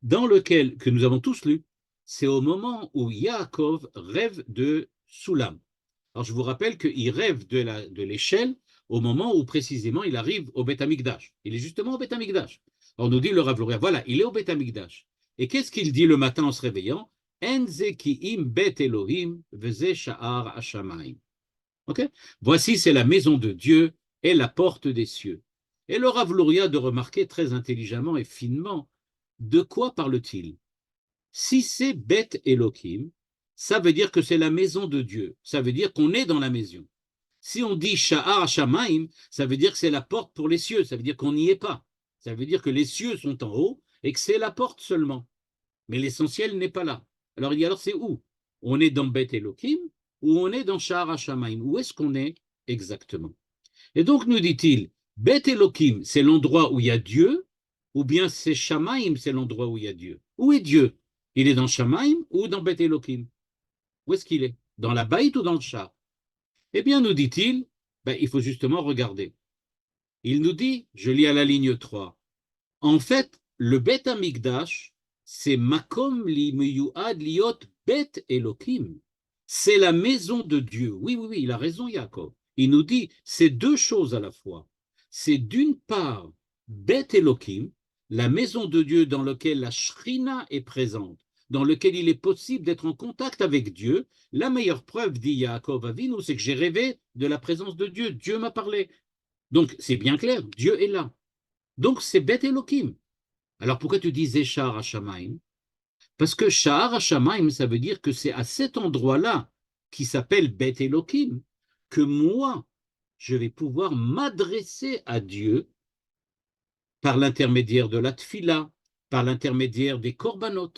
dans laquelle, que nous avons tous lu, c'est au moment où Yaakov rêve de Soulam. Alors je vous rappelle qu'il rêve de l'échelle au moment où précisément il arrive au Beth Amikdash. Il est justement au Beth Amikdash. Alors nous dit le Rav Luria, voilà, il est au Beth Amikdash. Et qu'est-ce qu'il dit le matin en se réveillant? Enze ki'im bet Elohim veze sha'ar hashamayim. Okay. Voici, c'est la maison de Dieu et la porte des cieux. Et le Rav Luria de remarquer très intelligemment et finement, de quoi parle-t-il? Si c'est Beth Elohim, ça veut dire que c'est la maison de Dieu. Ça veut dire qu'on est dans la maison. Si on dit Sha'ar Shamaim, ça veut dire que c'est la porte pour les cieux. Ça veut dire qu'on n'y est pas. Ça veut dire que les cieux sont en haut et que c'est la porte seulement. Mais l'essentiel n'est pas là. Alors il dit, alors c'est où? On est dans Beth Elohim ou on est dans Sha'ar HaShamayim? Où est-ce qu'on est exactement? Et donc nous dit-il, Beth Elohim, c'est l'endroit où il y a Dieu, ou bien c'est Shamaim, c'est l'endroit où il y a Dieu. Où est Dieu? Il est dans Shamaim ou dans Beth Elohim? Où est-ce qu'il est? Dans la Baït ou dans le Sha'ar? Eh bien, nous dit-il, ben, il faut justement regarder. Il nous dit, je lis à la ligne 3, en fait, le Beth Amikdash, c'est Makom li meyuad liot Bet Elohim. C'est la maison de Dieu. Oui, oui, oui, il a raison, Jacob. Il nous dit, c'est deux choses à la fois. C'est d'une part Bet Elohim, la maison de Dieu dans laquelle la Shrina est présente, dans lequel il est possible d'être en contact avec Dieu. La meilleure preuve, dit Yaakov Avinu, c'est que j'ai rêvé de la présence de Dieu. Dieu m'a parlé. Donc, c'est bien clair, Dieu est là. Donc, c'est Bet Elohim. Alors, pourquoi tu dis Zéchar Hashamaim? Parce que Sha'ar Hashamaim, ça veut dire que c'est à cet endroit-là, qui s'appelle Bet Elohim, que moi, je vais pouvoir m'adresser à Dieu par l'intermédiaire de la tfila, par l'intermédiaire des korbanot,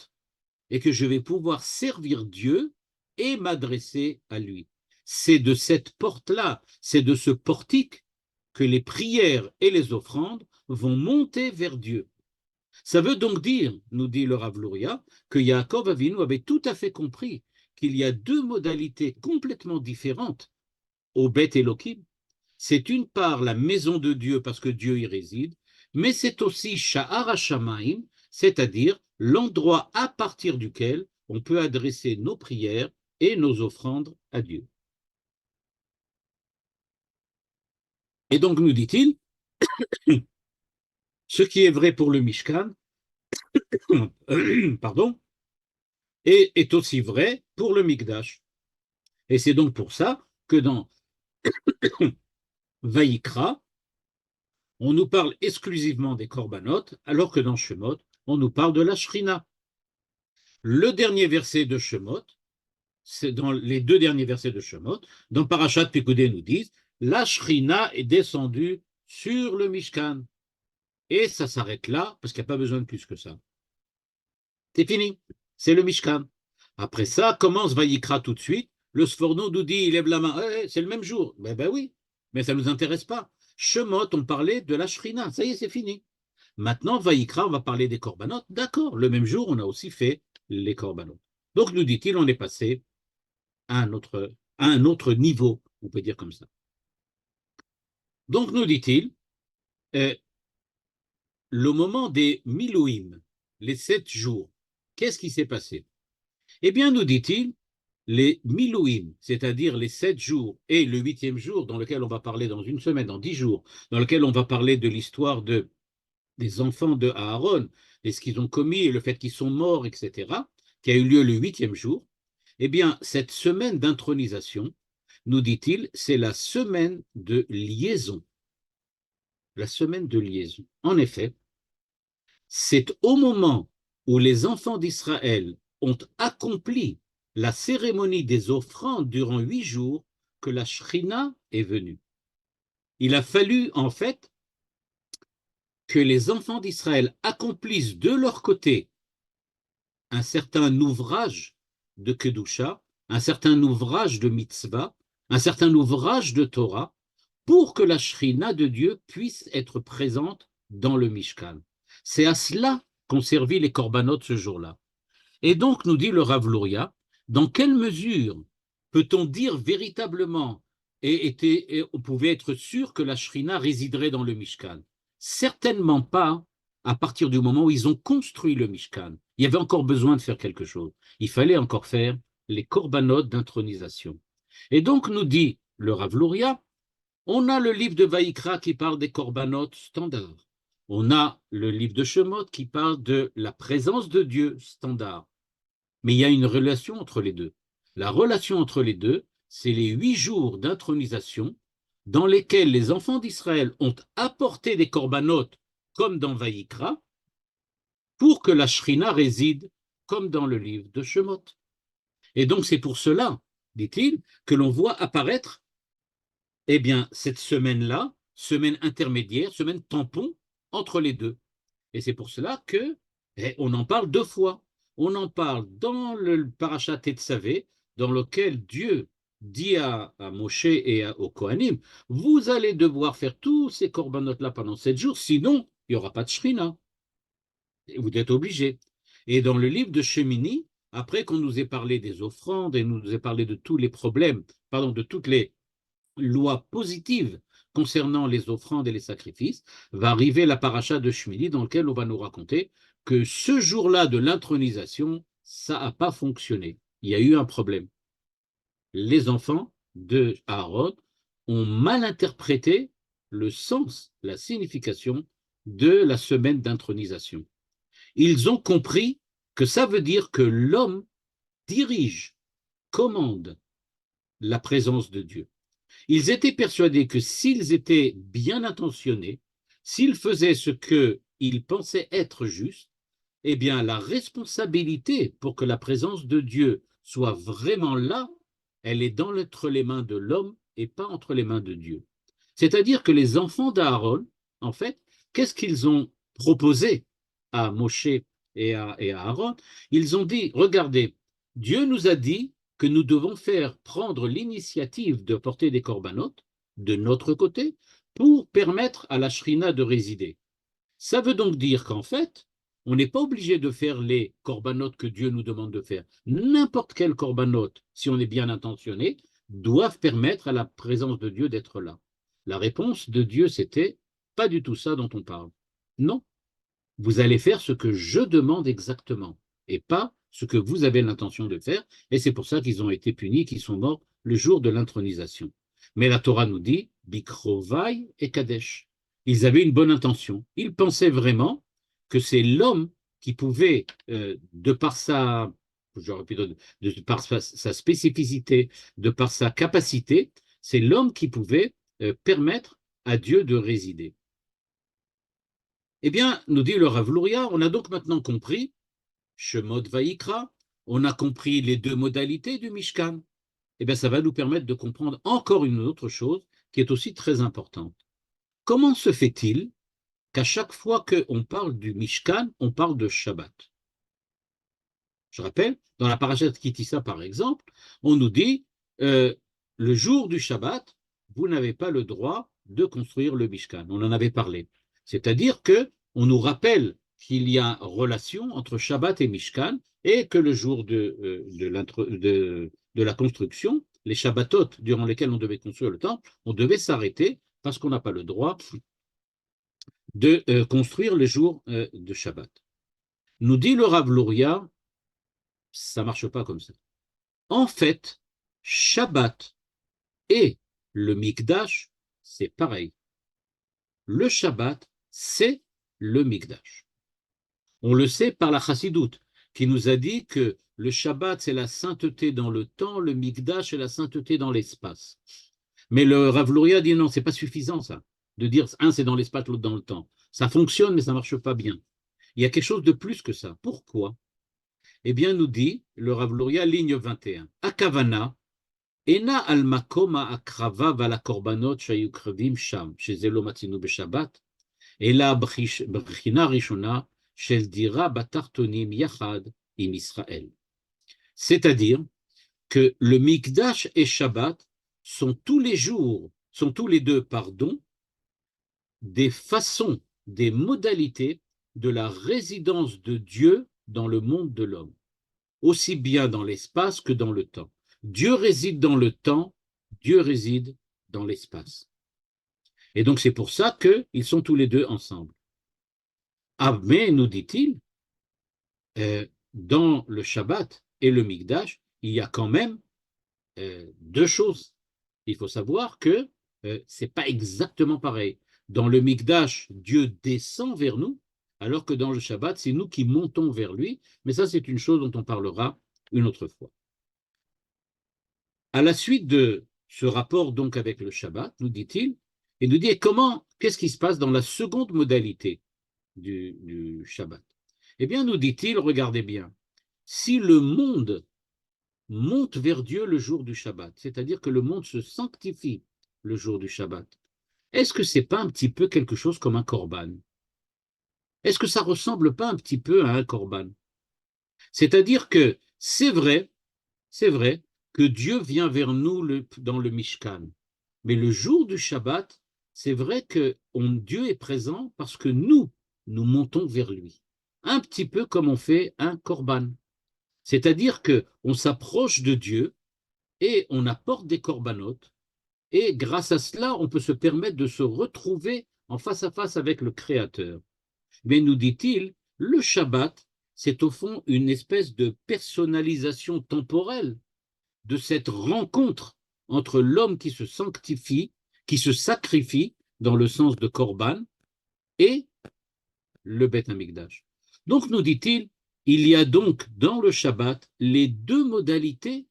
et que je vais pouvoir servir Dieu et m'adresser à lui. C'est de cette porte-là, c'est de ce portique que les prières et les offrandes vont monter vers Dieu. Ça veut donc dire, nous dit le Rav Luria, que Yaakov Avinu avait tout à fait compris qu'il y a deux modalités complètement différentes au Beth Elohim. C'est une part la maison de Dieu parce que Dieu y réside, mais c'est aussi Sha'ar HaShamayim, c'est-à-dire l'endroit à partir duquel on peut adresser nos prières et nos offrandes à Dieu. Et donc, nous dit-il, ce qui est vrai pour le Mishkan, pardon, et est aussi vrai pour le Mikdash. Et c'est donc pour ça que dans Vaïkra, on nous parle exclusivement des korbanot, alors que dans Shemot, on nous parle de la Shrina. Le dernier verset de Shemot, c'est dans les deux derniers versets de Shemot, dans Parashat Pekudei nous disent, la Shrina est descendue sur le Mishkan. Et ça s'arrête là, parce qu'il n'y a pas besoin de plus que ça. C'est fini, c'est le Mishkan. Après ça, commence Vaïkra tout de suite. Le Sforno nous dit, il lève la main, c'est le même jour. Ben oui, mais ça ne nous intéresse pas. Shemot, on parlait de la Shrina, ça y est, c'est fini. Maintenant, Vaïkra, on va parler des korbanot. D'accord, le même jour, on a aussi fait les korbanot. Donc, nous dit-il, on est passé à un autre niveau, on peut dire comme ça. Donc, nous dit-il, le moment des Milouim, les 7 jours, qu'est-ce qui s'est passé? Eh bien, nous dit-il, les Milouim, c'est-à-dire les 7 jours et le 8e jour, dans lequel on va parler dans une semaine, dans 10 jours, dans lequel on va parler de l'histoire des enfants de Aaron, et ce qu'ils ont commis, et le fait qu'ils sont morts, etc., qui a eu lieu le 8e jour, eh bien, cette semaine d'intronisation, nous dit-il, c'est la semaine de liaison. La semaine de liaison. En effet, c'est au moment où les enfants d'Israël ont accompli la cérémonie des offrandes durant 8 jours que la Shrina est venue. Il a fallu, en fait, que les enfants d'Israël accomplissent de leur côté un certain ouvrage de Kedusha, un certain ouvrage de mitzvah, un certain ouvrage de Torah, pour que la Shrina de Dieu puisse être présente dans le Mishkan. C'est à cela qu'ont servi les korbanot ce jour-là. Et donc, nous dit le Rav Luria, dans quelle mesure peut-on dire véritablement et on pouvait être sûr que la Shrina résiderait dans le Mishkan? Certainement pas à partir du moment où ils ont construit le Mishkan. Il y avait encore besoin de faire quelque chose. Il fallait encore faire les korbanot d'intronisation. Et donc, nous dit le Rav Luria, on a le livre de Vaïkra qui parle des korbanot standards. On a le livre de Shemot qui parle de la présence de Dieu standard. Mais il y a une relation entre les deux. La relation entre les deux, c'est les 8 jours d'intronisation dans lesquels les enfants d'Israël ont apporté des korbanot comme dans Vaïkra pour que la Shrina réside comme dans le livre de Shemot. Et donc c'est pour cela, dit-il, que l'on voit apparaître eh bien, cette semaine-là, semaine intermédiaire, semaine tampon entre les deux. Et c'est pour cela que on en parle 2 fois. On en parle dans le parashat Tetzavé, dans lequel Dieu dit à Moshe et au Kohanim, vous allez devoir faire tous ces corbanotes-là pendant 7 jours, sinon il n'y aura pas de Shrina. Vous êtes obligés. Et dans le livre de Shemini, après qu'on nous ait parlé des offrandes et nous ait parlé de tous les problèmes, pardon, de toutes les loi positive concernant les offrandes et les sacrifices, va arriver la paracha de Shmini dans lequel on va nous raconter que ce jour-là de l'intronisation, ça n'a pas fonctionné. Il y a eu un problème. Les enfants de Aaron ont mal interprété le sens, la signification de la semaine d'intronisation. Ils ont compris que ça veut dire que l'homme dirige, commande la présence de Dieu. Ils étaient persuadés que s'ils étaient bien intentionnés, s'ils faisaient ce qu'ils pensaient être juste, eh bien, la responsabilité pour que la présence de Dieu soit vraiment là, elle est entre les mains de l'homme et pas entre les mains de Dieu. C'est-à-dire que les enfants d'Aaron, en fait, qu'est-ce qu'ils ont proposé à Moshe et à Aaron? Ils ont dit, regardez, Dieu nous a dit que nous devons prendre l'initiative de porter des corbanotes de notre côté pour permettre à la Shrina de résider. Ça veut donc dire qu'en fait, on n'est pas obligé de faire les corbanotes que Dieu nous demande de faire. N'importe quel corbanote, si on est bien intentionné, doivent permettre à la présence de Dieu d'être là. La réponse de Dieu, c'était pas du tout ça dont on parle. Non, vous allez faire ce que je demande exactement et pas ce que vous avez l'intention de faire. Et c'est pour ça qu'ils ont été punis, qu'ils sont morts le jour de l'intronisation. Mais la Torah nous dit Bikrovai et Kadesh. Ils avaient une bonne intention. Ils pensaient vraiment que c'est l'homme qui pouvait, de par j'aurais pu dire, par sa spécificité, de par sa capacité, c'est l'homme qui pouvait permettre à Dieu de résider. Eh bien, nous dit le Rav Luria, on a donc maintenant compris Shemot Vaïkra, on a compris les deux modalités du Mishkan. Eh bien, ça va nous permettre de comprendre encore une autre chose qui est aussi très importante. Comment se fait-il qu'à chaque fois qu'on parle du Mishkan, on parle de Shabbat? Je rappelle, dans la parashat Kitissa, par exemple, on nous dit le jour du Shabbat, vous n'avez pas le droit de construire le Mishkan. On en avait parlé. C'est-à-dire que on nous rappelle qu'il y a relation entre Shabbat et Mishkan et que le jour de la construction, les Shabbatot durant lesquels on devait construire le temple, on devait s'arrêter parce qu'on n'a pas le droit de construire le jour de Shabbat. Nous dit le Rav Luria, ça ne marche pas comme ça. En fait, Shabbat et le Mikdash, c'est pareil. Le Shabbat, c'est le Mikdash. On le sait par la Chassidoute, qui nous a dit que le Shabbat, c'est la sainteté dans le temps, le Mikdash, c'est la sainteté dans l'espace. Mais le Rav Luria dit non, c'est pas suffisant ça, de dire un c'est dans l'espace, l'autre dans le temps. Ça fonctionne, mais ça marche pas bien. Il y a quelque chose de plus que ça. Pourquoi? Eh bien, nous dit le Rav Luria, ligne 21. Akavana, ena al makom ha'akrava vala korbanot shayu krevim sham, שזה לא מצינו בשבת, אלא בחינה ראשונה של דירה בתחתונים יחד עם ישראל. C'est-à-dire que le Mikdash et Shabbat sont tous les deux, des façons, des modalités de la résidence de Dieu dans le monde de l'homme, aussi bien dans l'espace que dans le temps. Dieu réside dans le temps, Dieu réside dans l'espace. Et donc c'est pour ça qu'ils sont tous les deux ensemble. Ah, mais, nous dit-il, dans le Shabbat et le Mikdash, il y a quand même deux choses. Il faut savoir que c'est pas exactement pareil. Dans le Mikdash, Dieu descend vers nous, alors que dans le Shabbat, c'est nous qui montons vers lui. Mais ça, c'est une chose dont on parlera une autre fois. À la suite de ce rapport donc avec le Shabbat, nous dit-il, et nous dit qu'est-ce qui se passe dans la seconde modalité du Shabbat? Eh bien, nous dit-il, regardez bien, si le monde monte vers Dieu le jour du Shabbat, c'est-à-dire que le monde se sanctifie le jour du Shabbat, est-ce que c'est pas un petit peu quelque chose comme un korban? Est-ce que ça ressemble pas un petit peu à un korban? C'est-à-dire que c'est vrai que Dieu vient vers nous dans le Mishkan, mais le jour du Shabbat, c'est vrai que Dieu est présent parce que nous montons vers lui, un petit peu comme on fait un korban. C'est-à-dire qu'on s'approche de Dieu et on apporte des corbanotes, et grâce à cela, on peut se permettre de se retrouver en face à face avec le Créateur. Mais nous dit-il, le Shabbat, c'est au fond une espèce de personnalisation temporelle de cette rencontre entre l'homme qui se sanctifie, qui se sacrifie dans le sens de Korban, et le Beth Amikdash. Donc, nous dit-il, il y a donc dans le Shabbat les deux modalités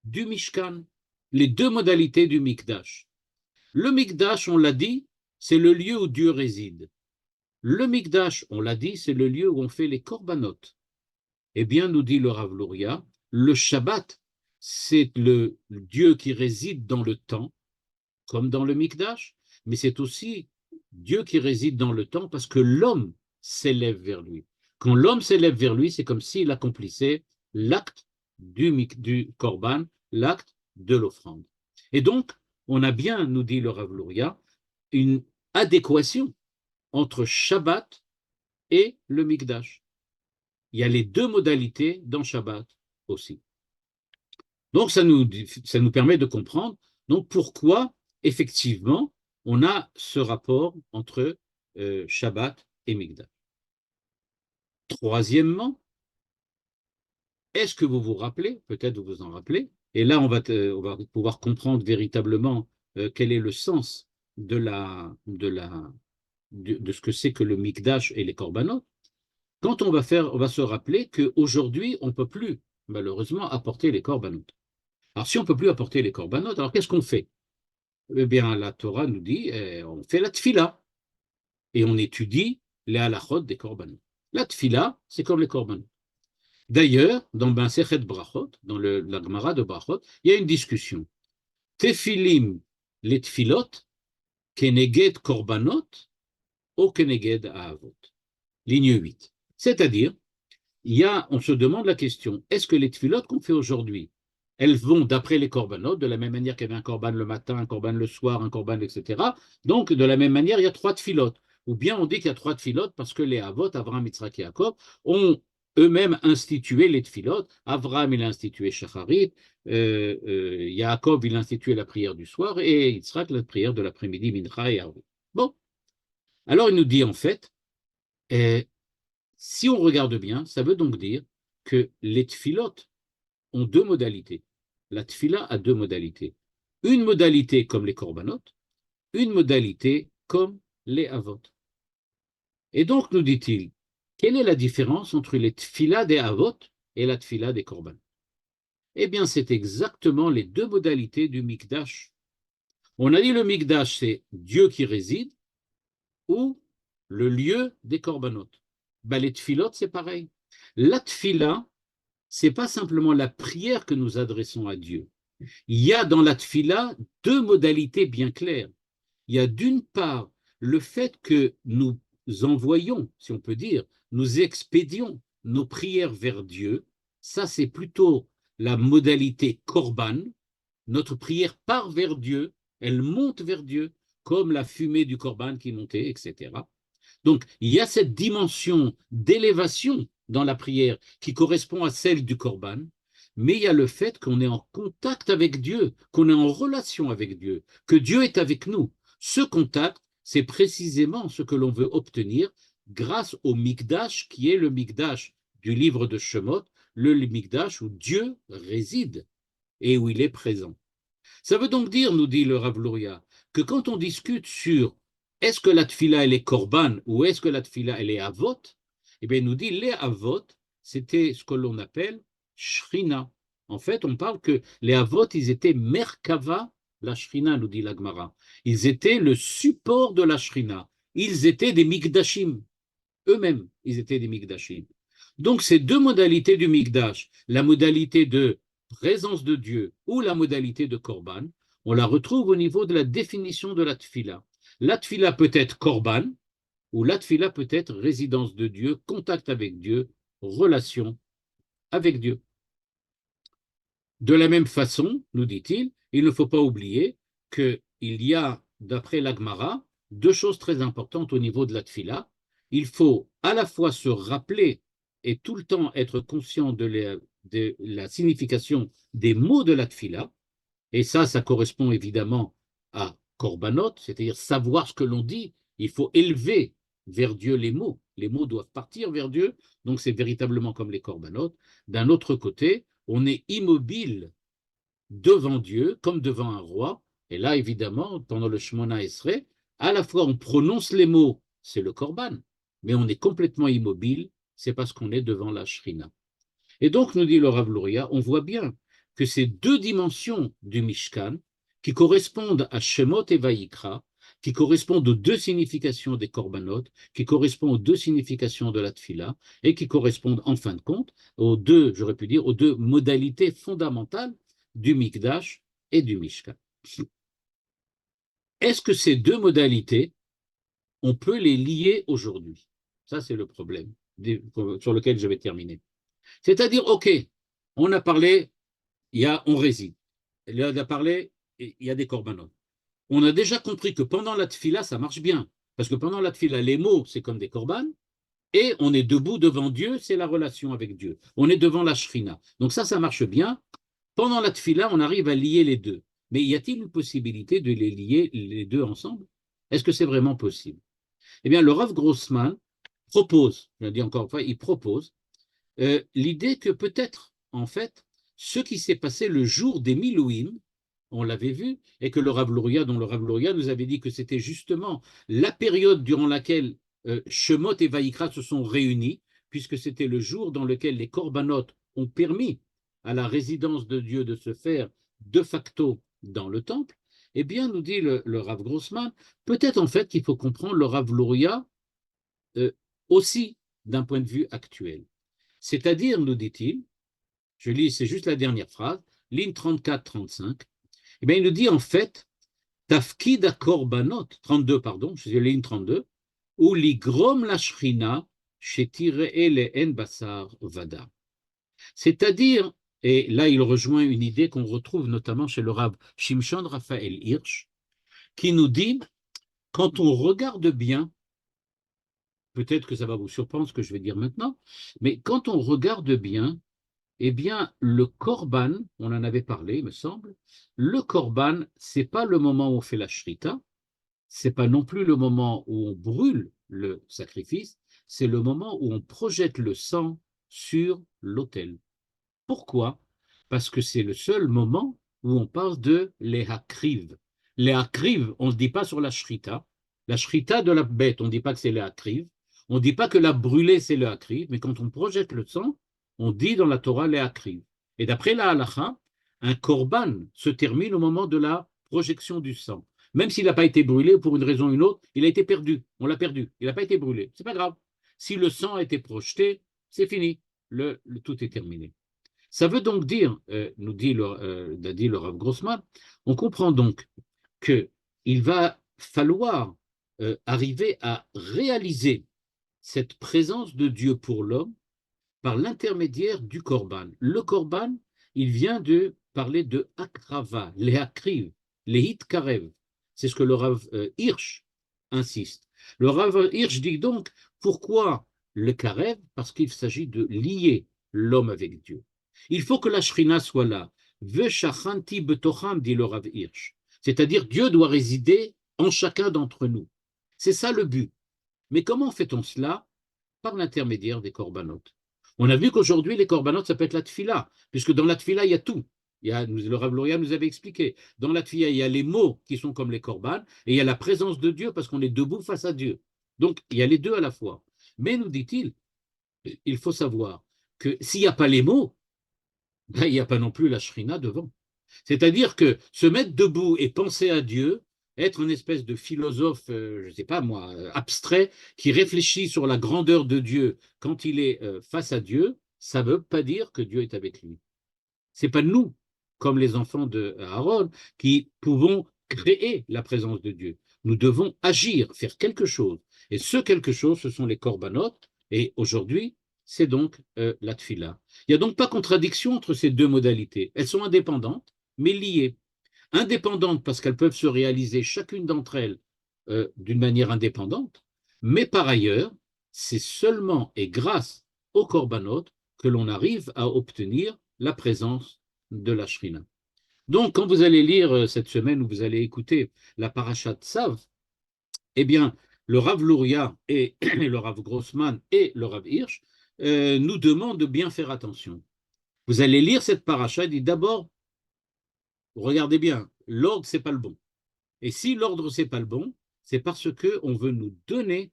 du Mishkan, les deux modalités du Mikdash. Le Mikdash, on l'a dit, c'est le lieu où Dieu réside. Le Mikdash, on l'a dit, c'est le lieu où on fait les korbanot. Eh bien, nous dit le Rav Luria, le Shabbat, c'est le Dieu qui réside dans le temps, comme dans le Mikdash, mais c'est aussi Dieu qui réside dans le temps parce que l'homme s'élève vers lui. Quand l'homme s'élève vers lui, c'est comme s'il accomplissait l'acte du korban, l'acte de l'offrande. Et donc, on a bien, nous dit le Rav Luria, une adéquation entre Shabbat et le Mikdash. Il y a les deux modalités dans Shabbat aussi. Donc, ça nous permet de comprendre donc, pourquoi, effectivement, on a ce rapport entre Shabbat et Mikdash. Troisièmement, est-ce que vous vous rappelez, peut-être vous vous en rappelez, et là on va pouvoir comprendre véritablement quel est le sens de ce que c'est que le Mikdash et les korbanot. Quand on va se rappeler qu'aujourd'hui, on ne peut plus malheureusement, apporter les korbanot. Alors, si on ne peut plus apporter les korbanot, alors qu'est-ce qu'on fait? Eh bien, la Torah nous dit, on fait la tfila et on étudie les halachot des korbanot. La tfila, c'est comme les korbanot. D'ailleurs, dans Masechet Brachot, dans la Gemara de Brachot, il y a une discussion. Tefilim les tfilot, keneged korbanot, ou keneged ahavot. Ligne 8. C'est-à-dire, on se demande la question, est-ce que les tfilot qu'on fait aujourd'hui, elles vont d'après les korbanot, de la même manière qu'il y avait un korban le matin, un korban le soir, un korban, etc. Donc, de la même manière, il y a 3 tfilot. Ou bien on dit qu'il y a 3 tfilot parce que les Avot, Avraham, Yitzhak et Jacob, ont eux-mêmes institué les tfilot. Avraham, il a institué Shacharit, Jacob, il a institué la prière du soir, et Yitzhak, la prière de l'après-midi, Mincha et Arut. Bon, alors il nous dit en fait, si on regarde bien, ça veut donc dire que les tfilot ont 2 modalités. La tfila a 2 modalités. Une modalité comme les korbanot, une modalité comme les avot. Et donc, nous dit-il, quelle est la différence entre les tfila des avot et la tfila des korbanot? Eh bien, c'est exactement les 2 modalités du mikdash. On a dit le mikdash, c'est Dieu qui réside ou le lieu des korbanot. Ben, les tfilot, c'est pareil. La tfila, c'est pas simplement la prière que nous adressons à Dieu. Il y a dans la tfila 2 modalités bien claires. Il y a d'une part le fait que nous envoyons, si on peut dire, nous expédions nos prières vers Dieu. Ça, c'est plutôt la modalité korban. Notre prière part vers Dieu, elle monte vers Dieu, comme la fumée du korban qui montait, etc. Donc, il y a cette dimension d'élévation dans la prière qui correspond à celle du korban, mais il y a le fait qu'on est en contact avec Dieu, qu'on est en relation avec Dieu, que Dieu est avec nous. Ce contact, c'est précisément ce que l'on veut obtenir grâce au Mikdash, qui est le Mikdash du livre de Shemot, le Mikdash où Dieu réside et où il est présent. Ça veut donc dire, nous dit le Rav Luria, que quand on discute sur est-ce que la tfila elle est korban ou est-ce que la tfila elle est avot, eh bien, il nous dit les avot, c'était ce que l'on appelle shrina. En fait, on parle que les avot, ils étaient merkava, la shrina, nous dit la Gemara. Ils étaient le support de la shrina. Ils étaient des mikdashim. Eux-mêmes, ils étaient des mikdashim. Donc, ces 2 modalités du mikdash, la modalité de présence de Dieu ou la modalité de korban, on la retrouve au niveau de la définition de la tfila. La tfila peut être korban, ou la tfila peut être résidence de Dieu, contact avec Dieu, relation avec Dieu. De la même façon, nous dit-il, il ne faut pas oublier qu'il y a, d'après l'Agmara, 2 choses très importantes au niveau de la tfila. Il faut à la fois se rappeler et tout le temps être conscient de la signification des mots de la tfila, et ça correspond évidemment à korbanot, c'est-à-dire savoir ce que l'on dit. Il faut élever vers Dieu les mots. Les mots doivent partir vers Dieu, donc c'est véritablement comme les korbanot. D'un autre côté, on est immobile devant Dieu, comme devant un roi. Et là, évidemment, pendant le Shemona Esrei, à la fois on prononce les mots, c'est le korban, mais on est complètement immobile, c'est parce qu'on est devant la shrina. Et donc, nous dit le Rav Luria, on voit bien que ces 2 dimensions du Mishkan, qui correspondent à Shemot et Vayikra, qui correspondent aux 2 significations des korbanot, qui correspondent aux 2 significations de la tfila, et qui correspondent en fin de compte aux 2, j'aurais pu dire, aux 2 modalités fondamentales du Mikdash et du Mishkan. Est-ce que ces 2 modalités, on peut les lier aujourd'hui? Ça, c'est le problème sur lequel je vais terminer. C'est-à-dire, OK, on a parlé, on réside. Il a parlé, il y a des korbanot. On a déjà compris que pendant la tfila, ça marche bien. Parce que pendant la tfila, les mots, c'est comme des korban, et on est debout devant Dieu, c'est la relation avec Dieu. On est devant la shrina. Donc ça marche bien. Pendant la tfila, on arrive à lier les 2. Mais y a-t-il une possibilité de les lier les 2 ensemble? Est-ce que c'est vraiment possible? Eh bien, le Rav Grossman propose, je le dis encore une fois, il propose l'idée que peut-être, en fait, ce qui s'est passé le jour des Milouim, on l'avait vu, et que le Rav Luria, dont le Rav Luria nous avait dit que c'était justement la période durant laquelle Shemot et Vayikra se sont réunis, puisque c'était le jour dans lequel les korbanot ont permis à la résidence de Dieu de se faire de facto dans le temple, eh bien, nous dit le Rav Grossman, peut-être en fait qu'il faut comprendre le Rav Luria euh, aussi d'un point de vue actuel. C'est-à-dire, nous dit-il, je lis, c'est juste la dernière phrase, ligne 34-35, eh bien, il nous dit en fait, Tafkid Korbanot, 32, pardon, je suis ligne 32, ou ligrom la shrina, shetiree le en basar vada. C'est-à-dire, et là il rejoint une idée qu'on retrouve notamment chez le Rav Shimshon Raphaël Hirsch, qui nous dit, quand on regarde bien, peut-être que ça va vous surprendre ce que je vais dire maintenant, mais quand on regarde bien, eh bien, le korban, on en avait parlé, il me semble, le korban, c'est pas le moment où on fait la shrita, c'est pas non plus le moment où on brûle le sacrifice, c'est le moment où on projette le sang sur l'autel. Pourquoi? Parce que c'est le seul moment où on parle de les hakriv. Les hakriv, on ne dit pas sur la shrita. La shrita de la bête, on ne dit pas que c'est les hakriv. On ne dit pas que la brûlée, c'est le hakriv, mais quand on projette le sang, on dit dans la Torah les hakriv. Et d'après la halacha, un korban se termine au moment de la projection du sang. Même s'il n'a pas été brûlé pour une raison ou une autre, il a été perdu. On l'a perdu. Il n'a pas été brûlé. C'est pas grave. Si le sang a été projeté, c'est fini. Tout est terminé. Ça veut donc dire, nous dit le Rav Grossman, on comprend donc qu'il va falloir arriver à réaliser cette présence de Dieu pour l'homme par l'intermédiaire du Korban. Le Korban, il vient de parler de Akrava, les Akriv, les Hitkarev. C'est ce que le Rav Hirsch insiste. Le Rav Hirsch dit donc, pourquoi le Karev? Parce qu'il s'agit de lier l'homme avec Dieu. Il faut que la Shrina soit là. Veshachanti betocham, dit le Rav Hirsch. C'est-à-dire, Dieu doit résider en chacun d'entre nous. C'est ça le but. Mais comment fait-on cela? Par l'intermédiaire des corbanotes. On a vu qu'aujourd'hui, les corbanotes, ça peut être la tfila, puisque dans la tfila, il y a tout. Le Rav Luria nous avait expliqué. Dans la tfila, il y a les mots qui sont comme les corbanes, et il y a la présence de Dieu, parce qu'on est debout face à Dieu. Donc, il y a les deux à la fois. Mais, nous dit-il, il faut savoir que s'il n'y a pas les mots, ben, il n'y a pas non plus la shrina devant. C'est-à-dire que se mettre debout et penser à Dieu, être une espèce de philosophe, je ne sais pas moi, abstrait, qui réfléchit sur la grandeur de Dieu quand il est face à Dieu, ça ne veut pas dire que Dieu est avec lui. Ce n'est pas nous, comme les enfants de Aaron, qui pouvons créer la présence de Dieu. Nous devons agir, faire quelque chose. Et ce quelque chose, ce sont les corbanotes. Et aujourd'hui, c'est donc la tfila. Il n'y a donc pas contradiction entre ces deux modalités. Elles sont indépendantes, mais liées. Indépendantes parce qu'elles peuvent se réaliser chacune d'entre elles d'une manière indépendante, mais par ailleurs, c'est seulement et grâce aux corbanotes que l'on arrive à obtenir la présence de la Shrina. Donc, quand vous allez lire cette semaine ou vous allez écouter la Parashat Tzav, eh bien, le Rav Luria et le Rav Grossman et le Rav Hirsch nous demandent de bien faire attention. Vous allez lire cette paracha, dit d'abord, regardez bien, l'ordre, c'est pas le bon. Et si l'ordre, c'est pas le bon, c'est parce qu'on veut nous donner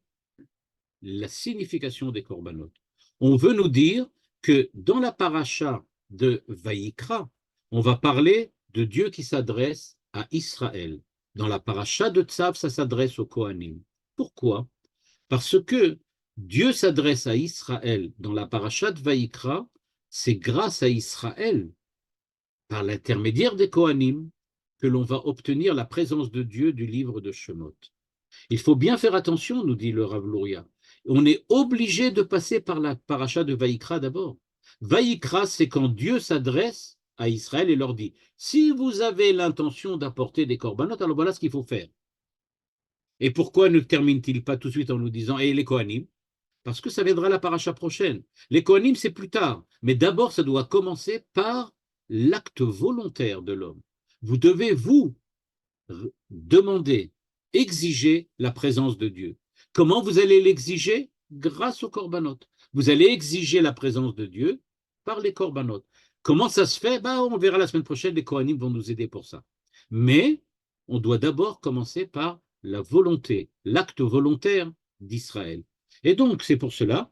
la signification des corbanotes. On veut nous dire que dans la paracha de Vaïkra, on va parler de Dieu qui s'adresse à Israël. Dans la paracha de Tzav, ça s'adresse aux Kohanim. Pourquoi? Parce que Dieu s'adresse à Israël dans la paracha de Vaïkra, c'est grâce à Israël, par l'intermédiaire des Kohanim, que l'on va obtenir la présence de Dieu du livre de Shemot. Il faut bien faire attention, nous dit le Rav Luria. On est obligé de passer par la paracha de Vaïkra d'abord. Vaïkra, c'est quand Dieu s'adresse à Israël et leur dit, si vous avez l'intention d'apporter des corbanotes, alors voilà ce qu'il faut faire. Et pourquoi ne termine-t-il pas tout de suite en nous disant, et les Kohanim? Parce que ça viendra la paracha prochaine. Les Kohanim, c'est plus tard. Mais d'abord, ça doit commencer par l'acte volontaire de l'homme. Vous devez, vous, demander, exiger la présence de Dieu. Comment vous allez l'exiger? Grâce aux corbanotes. Vous allez exiger la présence de Dieu par les corbanotes. Comment ça se fait? On verra la semaine prochaine, les Kohanim vont nous aider pour ça. Mais on doit d'abord commencer par la volonté, l'acte volontaire d'Israël. Et donc, c'est pour cela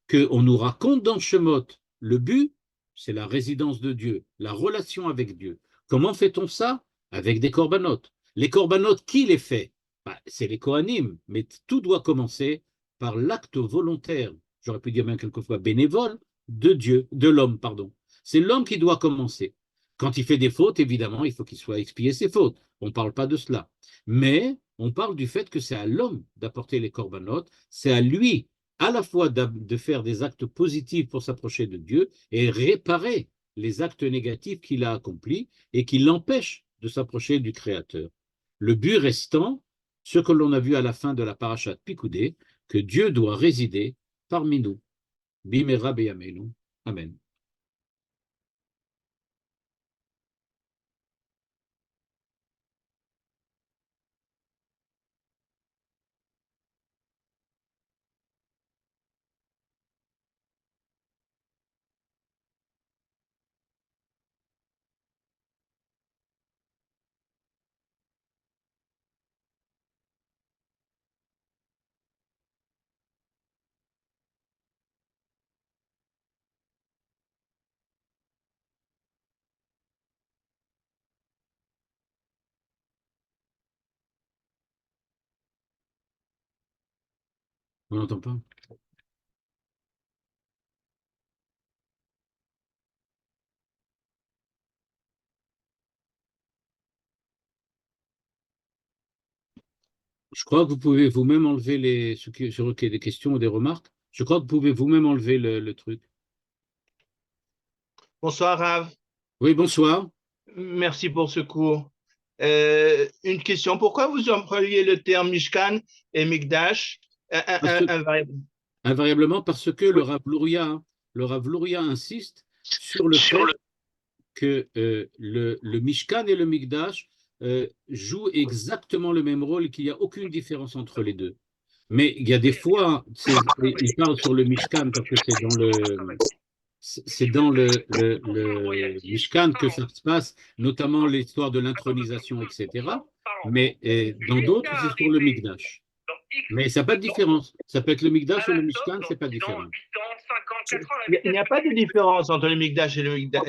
qu'on nous raconte dans Shemot le but c'est la résidence de Dieu, la relation avec Dieu. Comment fait-on ça? Avec des corbanotes. Les corbanotes, qui les fait? Bah, c'est les Kohanim, mais tout doit commencer par l'acte volontaire, j'aurais pu dire même quelquefois bénévole, de Dieu, de l'homme, pardon. C'est l'homme qui doit commencer. Quand il fait des fautes, évidemment, il faut qu'il soit expié ses fautes. On ne parle pas de cela. Mais on parle du fait que c'est à l'homme d'apporter les corbanotes, c'est à lui à la fois de faire des actes positifs pour s'approcher de Dieu et réparer les actes négatifs qu'il a accomplis et qui l'empêchent de s'approcher du Créateur. Le but restant, ce que l'on a vu à la fin de la parashat Pikoudé, que Dieu doit résider parmi nous. Bimera beyamenu. Amen. On n'entend pas. Je crois que vous pouvez vous-même enlever sur des questions ou des remarques. Je crois que vous pouvez vous-même enlever le truc. Bonsoir, Rav. Oui, bonsoir. Merci pour ce cours. Une question. Pourquoi vous employez le terme Mishkan et Mikdash Invariablement parce que le Rav Luria insiste sur le fait que le Mishkan et le Mikdash jouent exactement le même rôle et qu'il n'y a aucune différence entre les deux. Mais il y a des fois, il parle sur le Mishkan parce que c'est dans le Mishkan que ça se passe, notamment l'histoire de l'intronisation, etc. Mais dans d'autres, c'est sur le Mikdash. Mais ça n'a pas de différence. Ça peut être le Mikdash ou le Mishkan, c'est pas différent. Il n'y a pas de différence entre le Mikdash et le Mikdash.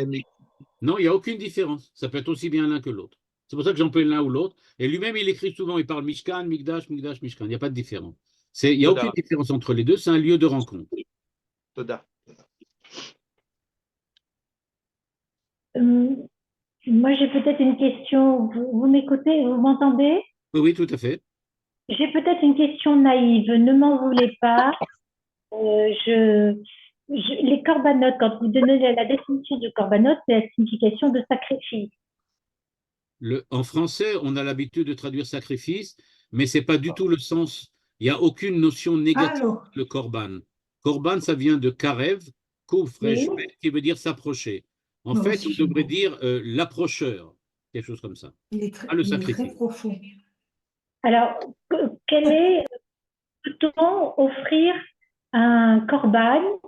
Non, il n'y a aucune différence. Ça peut être aussi bien l'un que l'autre. C'est pour ça que j'emploie l'un ou l'autre. Et lui-même, il écrit souvent, il parle Mishkan, Mikdash, Mikdash, Mishkan. Il n'y a pas de différence. Il n'y a aucune différence entre les deux. C'est un lieu de rencontre. Toda. Moi, j'ai peut-être une question. Vous m'écoutez? Vous m'entendez? Oui, oui, tout à fait. J'ai peut-être une question naïve. Ne m'en voulez pas. Les corbanotes, quand vous donnez la définition de corbanote, c'est la signification de sacrifice. En français, on a l'habitude de traduire sacrifice, mais ce n'est pas du tout le sens. Il n'y a aucune notion négative de korban. Korban, ça vient de karev, Oui. qui veut dire s'approcher. En fait, on devrait dire l'approcheur, quelque chose comme ça. Il est très profond. Alors, peut-on offrir un korban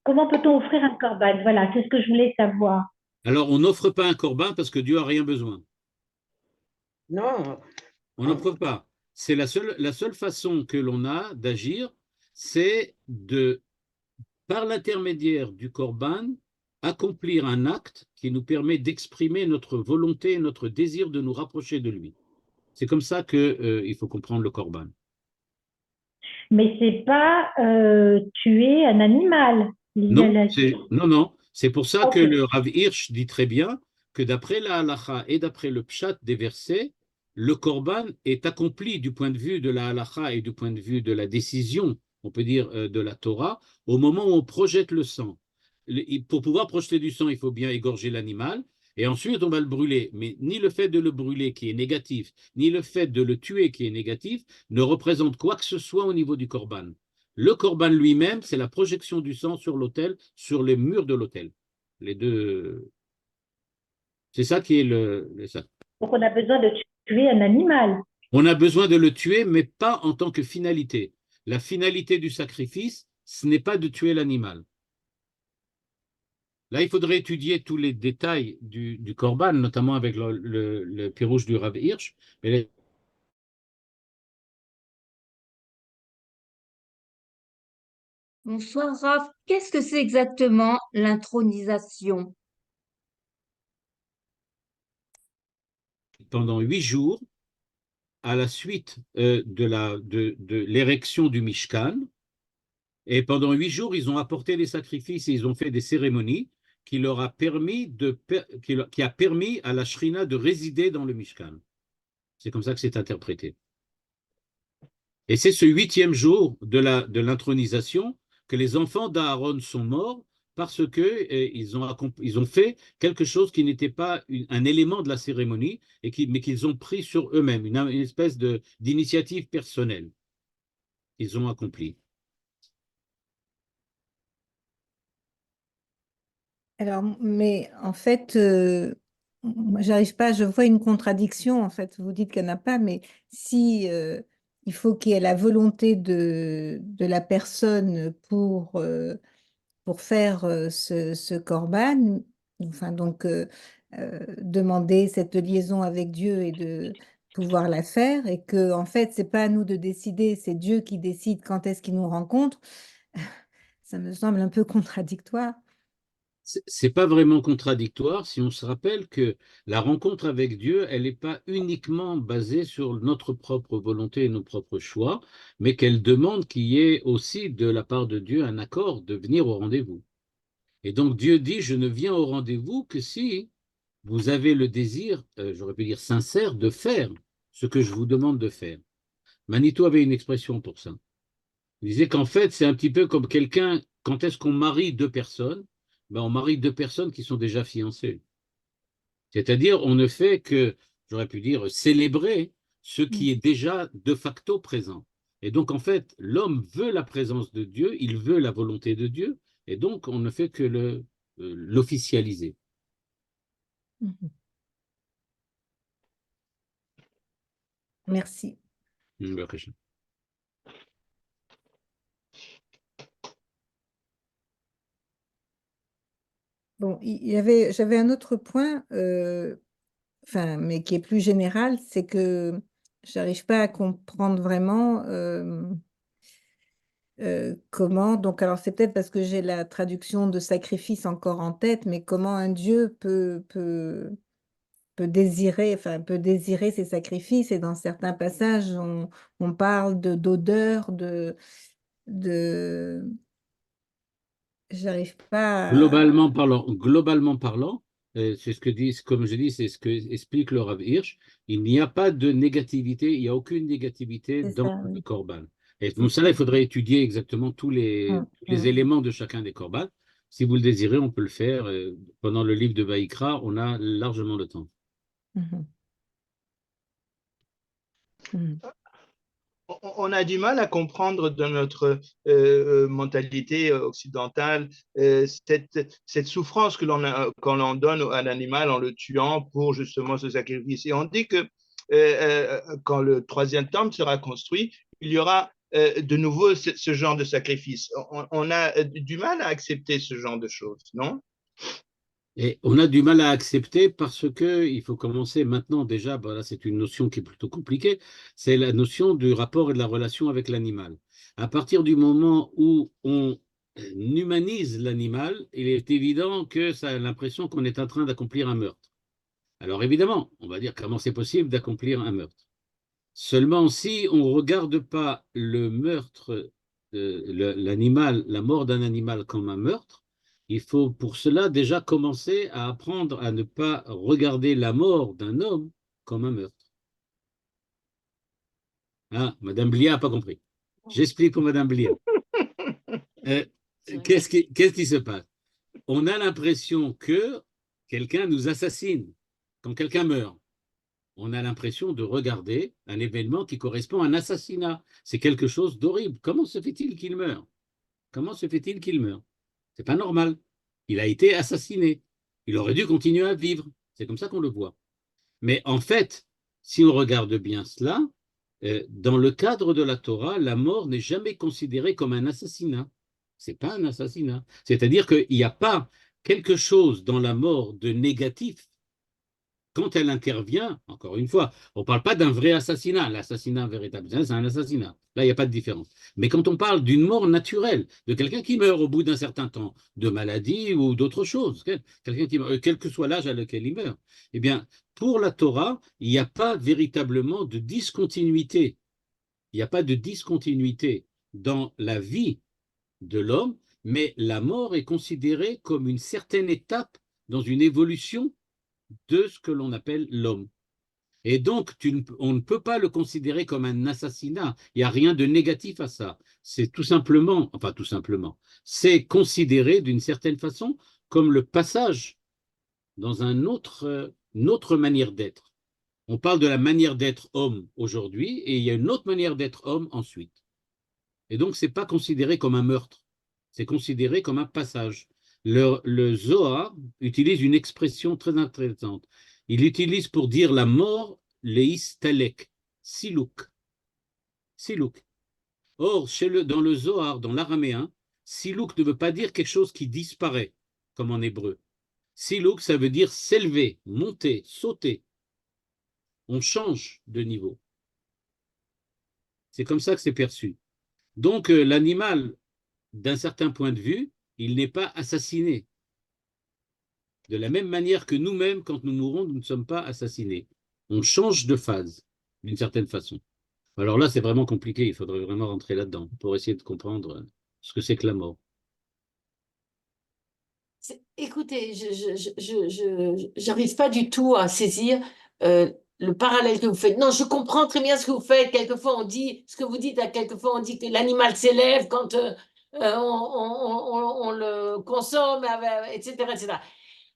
comment peut-on offrir un korban? Voilà, c'est ce que je voulais savoir. Alors, on n'offre pas un korban parce que Dieu n'a rien besoin. Non. On n'offre pas. C'est la seule façon que l'on a d'agir, c'est par l'intermédiaire du korban, accomplir un acte qui nous permet d'exprimer notre volonté, notre désir de nous rapprocher de lui. C'est comme ça qu'il faut comprendre le korban. Mais c'est pas tuer un animal. Non. C'est pour ça que le Rav Hirsch dit très bien que d'après la halacha et d'après le pshat des versets, le korban est accompli du point de vue de la halacha et du point de vue de la décision, on peut dire, de la Torah, au moment où on projette le sang. Pour pouvoir projeter du sang, il faut bien égorger l'animal, et ensuite on va le brûler. Mais ni le fait de le brûler qui est négatif, ni le fait de le tuer qui est négatif, ne représente quoi que ce soit au niveau du korban. Le korban lui-même, c'est la projection du sang sur l'autel, sur les murs de l'autel. Les deux. C'est ça qui est ça. Donc on a besoin de tuer un animal. On a besoin de le tuer, mais pas en tant que finalité. La finalité du sacrifice, ce n'est pas de tuer l'animal. Là, il faudrait étudier tous les détails du korban, notamment avec le pirouche du Rav Hirsch. Mais Bonsoir, Raph. Qu'est-ce que c'est exactement l'intronisation? Pendant 8 jours, à la suite de l'érection du Mishkan, et pendant 8 jours, ils ont apporté des sacrifices et ils ont fait des cérémonies qui leur a permis qui a permis à la Shrina de résider dans le Mishkan. C'est comme ça que c'est interprété. Et c'est ce 8e jour de l'intronisation que les enfants d'Aaron sont morts parce que ils ont fait quelque chose qui n'était pas un élément de la cérémonie, mais qu'ils ont pris sur eux-mêmes, une espèce d'initiative personnelle qu'ils ont accomplie. Alors, mais en fait, moi, j'arrive pas, je vois une contradiction, en fait. Vous dites qu'il n'y en a pas, mais si il faut qu'il y ait la volonté de la personne pour faire ce corban, enfin, donc demander cette liaison avec Dieu et de pouvoir la faire, et que, en fait, c'est pas à nous de décider, c'est Dieu qui décide quand est-ce qu'il nous rencontre, ça me semble un peu contradictoire. C'est pas vraiment contradictoire si on se rappelle que la rencontre avec Dieu, elle n'est pas uniquement basée sur notre propre volonté et nos propres choix, mais qu'elle demande qu'il y ait aussi de la part de Dieu un accord de venir au rendez-vous. Et donc Dieu dit, je ne viens au rendez-vous que si vous avez le désir, j'aurais pu dire sincère, de faire ce que je vous demande de faire. Manitou avait une expression pour ça. Il disait qu'en fait, c'est un petit peu comme quelqu'un, quand est-ce qu'on marie deux personnes? Ben, on marie deux personnes qui sont déjà fiancées. C'est-à-dire, on ne fait que, j'aurais pu dire, célébrer ce qui est déjà de facto présent. Et donc, en fait, l'homme veut la présence de Dieu, il veut la volonté de Dieu, et donc on ne fait que l'officialiser. Merci. Bon, j'avais un autre point, enfin, mais qui est plus général, c'est que j'arrive pas à comprendre vraiment comment. Donc, alors c'est peut-être parce que j'ai la traduction de sacrifice encore en tête, mais comment un Dieu peut désirer, enfin, peut désirer ses sacrifices. Et dans certains passages, on parle d'odeur, de, j'arrive pas à... Globalement parlant, c'est ce que dit, comme je dis, c'est ce que explique le Rav Hirsch. Il n'y a pas de négativité, il n'y a aucune négativité C'est dans ça, le oui. korban. Et C'est pour cela, il ça. faudrait étudier exactement tous les éléments de chacun des korban. Si vous le désirez, on peut le faire. Pendant le livre de Vaïkra, on a largement le temps. Mhm. Mhm. On a du mal à comprendre dans notre mentalité occidentale cette souffrance que quand l'on donne à l'animal en le tuant pour justement ce sacrifice. Et on dit que quand le troisième temple sera construit, il y aura de nouveau ce genre de sacrifice. On a du mal à accepter ce genre de choses, non? Et on a du mal à accepter parce que il faut commencer maintenant déjà, ben là c'est une notion qui est plutôt compliquée, c'est la notion du rapport et de la relation avec l'animal. À partir du moment où on humanise l'animal, il est évident que ça a l'impression qu'on est en train d'accomplir un meurtre. Alors évidemment, on va dire comment c'est possible d'accomplir un meurtre. Seulement si on ne regarde pas le meurtre, l'animal, la mort d'un animal comme un meurtre, il faut pour cela déjà commencer à apprendre à ne pas regarder la mort d'un homme comme un meurtre. Ah, Madame Blia n'a pas compris. J'explique pour Madame Blia. Euh, qu'est-ce qui se passe? On a l'impression que quelqu'un nous assassine quand quelqu'un meurt. On a l'impression de regarder un événement qui correspond à un assassinat. C'est quelque chose d'horrible. Comment se fait-il qu'il meure? Comment se fait-il qu'il meure? C'est pas normal. Il a été assassiné. Il aurait dû continuer à vivre. C'est comme ça qu'on le voit. Mais en fait, si on regarde bien cela, dans le cadre de la Torah, la mort n'est jamais considérée comme un assassinat. C'est pas un assassinat. C'est-à-dire qu'il n'y a pas quelque chose dans la mort de négatif quand elle intervient, encore une fois, on ne parle pas d'un vrai assassinat. L'assassinat véritable, c'est un assassinat. Là, il n'y a pas de différence. Mais quand on parle d'une mort naturelle, de quelqu'un qui meurt au bout d'un certain temps, de maladie ou d'autre chose, quelqu'un qui meurt, quel que soit l'âge à lequel il meurt, eh bien, pour la Torah, il n'y a pas véritablement de discontinuité. Il n'y a pas de discontinuité dans la vie de l'homme, mais la mort est considérée comme une certaine étape dans une évolution de ce que l'on appelle l'homme. Et donc, on ne peut pas le considérer comme un assassinat. Il n'y a rien de négatif à ça. C'est tout simplement, enfin tout simplement, c'est considéré d'une certaine façon comme le passage dans une autre manière d'être. On parle de la manière d'être homme aujourd'hui et il y a une autre manière d'être homme ensuite. Et donc, ce n'est pas considéré comme un meurtre, c'est considéré comme un passage. Le Zohar utilise une expression très intéressante. Il utilise pour dire la mort, leis talek, silouk. Silouk. Or, dans le Zohar, dans l'araméen, silouk ne veut pas dire quelque chose qui disparaît, comme en hébreu. Silouk, ça veut dire s'élever, monter, sauter. On change de niveau. C'est comme ça que c'est perçu. Donc, l'animal, d'un certain point de vue, il n'est pas assassiné. De la même manière que nous-mêmes, quand nous mourons, nous ne sommes pas assassinés. On change de phase, d'une certaine façon. Alors là, c'est vraiment compliqué. Il faudrait vraiment rentrer là-dedans pour essayer de comprendre ce que c'est que la mort. Écoutez, je n'arrive pas du tout à saisir le parallèle que vous faites. Non, je comprends très bien ce que vous faites. Quelquefois, on dit, ce que vous dites, quelquefois, on dit que l'animal s'élève quand on le consomme, etc., etc.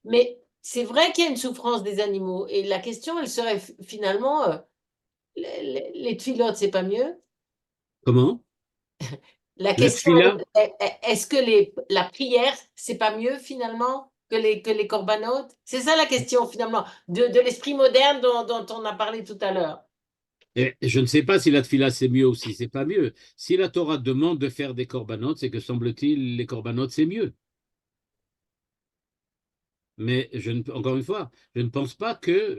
Mais c'est vrai qu'il y a une souffrance des animaux. Et la question, elle serait finalement, les tfilotes, c'est pas mieux? Comment? La La question, tfila, est-ce que la prière, c'est pas mieux finalement que les corbanotes? C'est ça la question finalement, de l'esprit moderne dont on a parlé tout à l'heure. je ne sais pas si la tfila c'est mieux ou si c'est pas mieux. Si la Torah demande de faire des corbanotes, c'est que semble-t-il, les corbanotes c'est mieux. Mais encore une fois, je ne pense pas que,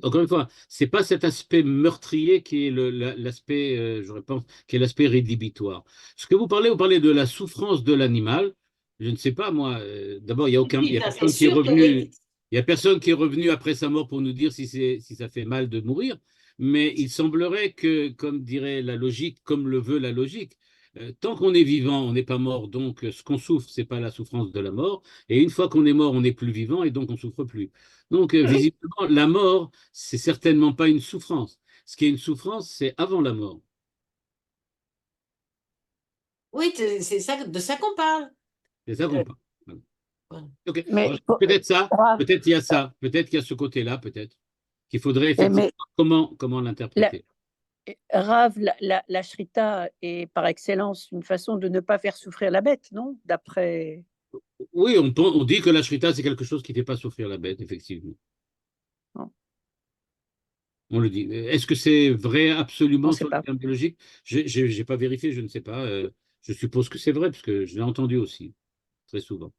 encore une fois, c'est pas cet aspect meurtrier qui est l'aspect, je pense, qui est l'aspect rédhibitoire. Ce que vous parlez de la souffrance de l'animal. Je ne sais pas, moi. D'abord, il y a Ça, c'est personne qui est sûr que revenu, il y a personne qui est revenu après sa mort pour nous dire si ça fait mal de mourir. Mais il semblerait que, comme dirait la logique, comme le veut la logique, tant qu'on est vivant, on n'est pas mort. Donc, ce qu'on souffre, c'est pas la souffrance de la mort. Et une fois qu'on est mort, on n'est plus vivant et donc on ne souffre plus. Donc, visiblement, la mort, c'est certainement pas une souffrance. Ce qui est une souffrance, c'est avant la mort. oui, c'est ça, de ça qu'on parle. C'est ça qu'on parle. Voilà. Voilà. Ok. Mais, Alors, peut-être ça, Rav, peut-être il y a ça, peut-être qu'il y a ce côté-là, peut-être, qu'il faudrait effectivement, mais comment la, l'interpréter. Rav, la shrita est par excellence une façon de ne pas faire souffrir la bête, non? D'après. Oui, on dit que la shrita, c'est quelque chose qui ne fait pas souffrir la bête, effectivement. Non, On le dit. Est-ce que c'est vrai on absolument ne sait sur le pas. terme biologique? Je n'ai pas vérifié, je ne sais pas. Je suppose que c'est vrai, parce que je l'ai entendu aussi, très souvent.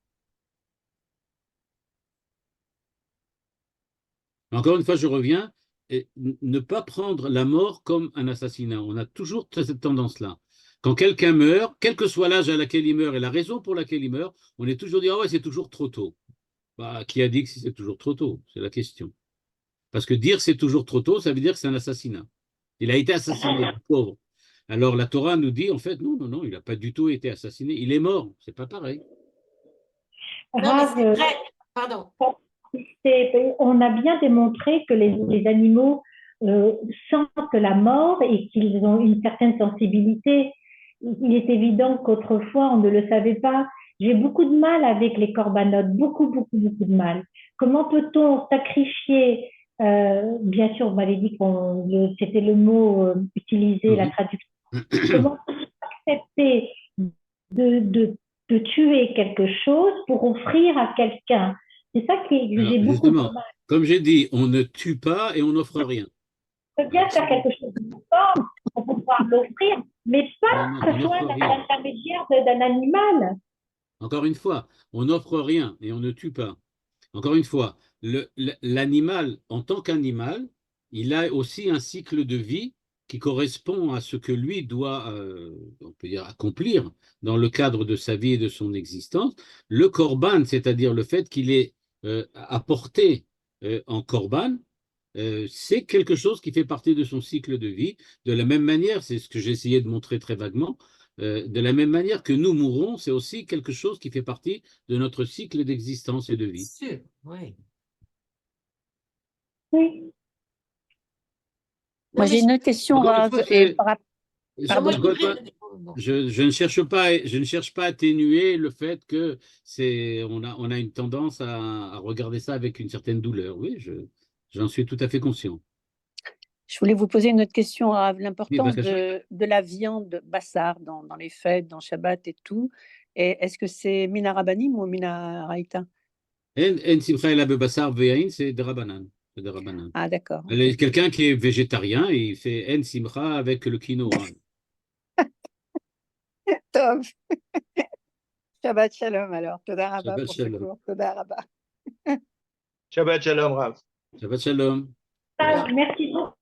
Encore une fois, je reviens, et ne pas prendre la mort comme un assassinat. On a toujours cette tendance-là. Quand quelqu'un meurt, quel que soit l'âge à laquelle il meurt et la raison pour laquelle il meurt, on est toujours dit, ah ouais, c'est toujours trop tôt. Bah, qui a dit que c'est toujours trop tôt? C'est la question. Parce que dire c'est toujours trop tôt, ça veut dire que c'est un assassinat. Il a été assassiné, le pauvre. Alors la Torah nous dit, en fait, non, non, non, il n'a pas du tout été assassiné. Il est mort. C'est pas pareil. Non, mais c'est Rav, vrai. Pardon. on a bien démontré que les animaux sentent la mort et qu'ils ont une certaine sensibilité. Il est évident qu'autrefois, on ne le savait pas. J'ai beaucoup de mal avec les corbanotes, beaucoup, beaucoup, beaucoup de mal. Comment peut-on sacrifier, bien sûr, vous m'avez dit que c'était le mot utilisé, la traduction. Comment peut-on accepter de tuer quelque chose pour offrir à quelqu'un? C'est ça que j'ai beaucoup de Justement, mal. comme j'ai dit, on ne tue pas et on n'offre rien. On peut bien faire quelque chose de fort pour pouvoir l'offrir, mais pas Non, non, que on ce soit n'offre à rien. l'intermédiaire d'un animal. Encore une fois, on n'offre rien et on ne tue pas. Encore une fois, l'animal, en tant qu'animal, il a aussi un cycle de vie qui correspond à ce que lui doit, on peut dire, accomplir dans le cadre de sa vie et de son existence. Le korban, c'est-à-dire le fait qu'il est apporté en korban, c'est quelque chose qui fait partie de son cycle de vie. De la même manière, c'est ce que j'ai essayé de montrer très vaguement, de la même manière que nous mourrons, c'est aussi quelque chose qui fait partie de notre cycle d'existence et de vie. Sûr, oui. Oui. Moi, j'ai une autre question, Encore une Rav, fois, et c'est- pardon. Moi, je voudrais- je ne cherche pas, je ne cherche pas à atténuer le fait que on a une tendance à regarder ça avec une certaine douleur. Oui, j'en suis tout à fait conscient. Je voulais vous poser une autre question, Rav. Oui, L'importance Bakash. de la viande bassar dans les fêtes, dans Shabbat et tout. Et est-ce que c'est Mina Rabbanim ou Mina Raïta? En simcha ela bebassar ve'yain, c'est de Rabbanan. C'est de Rabbanan. Ah, d'accord. Ok. Quelqu'un qui est végétarien, il fait en simcha avec le quinoa. Tov. Shabbat Shalom alors. Toda Rabba Shabbat pour ce shalom. cours. Toda Rabba. Shabbat Shalom, Rav. Shabbat shalom. Ah, merci beaucoup.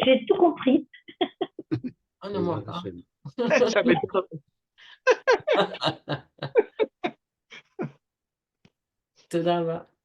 J'ai tout compris. Oh non, moi Bezrat pas. Hashem. Shabbat Shalom. Toda raba.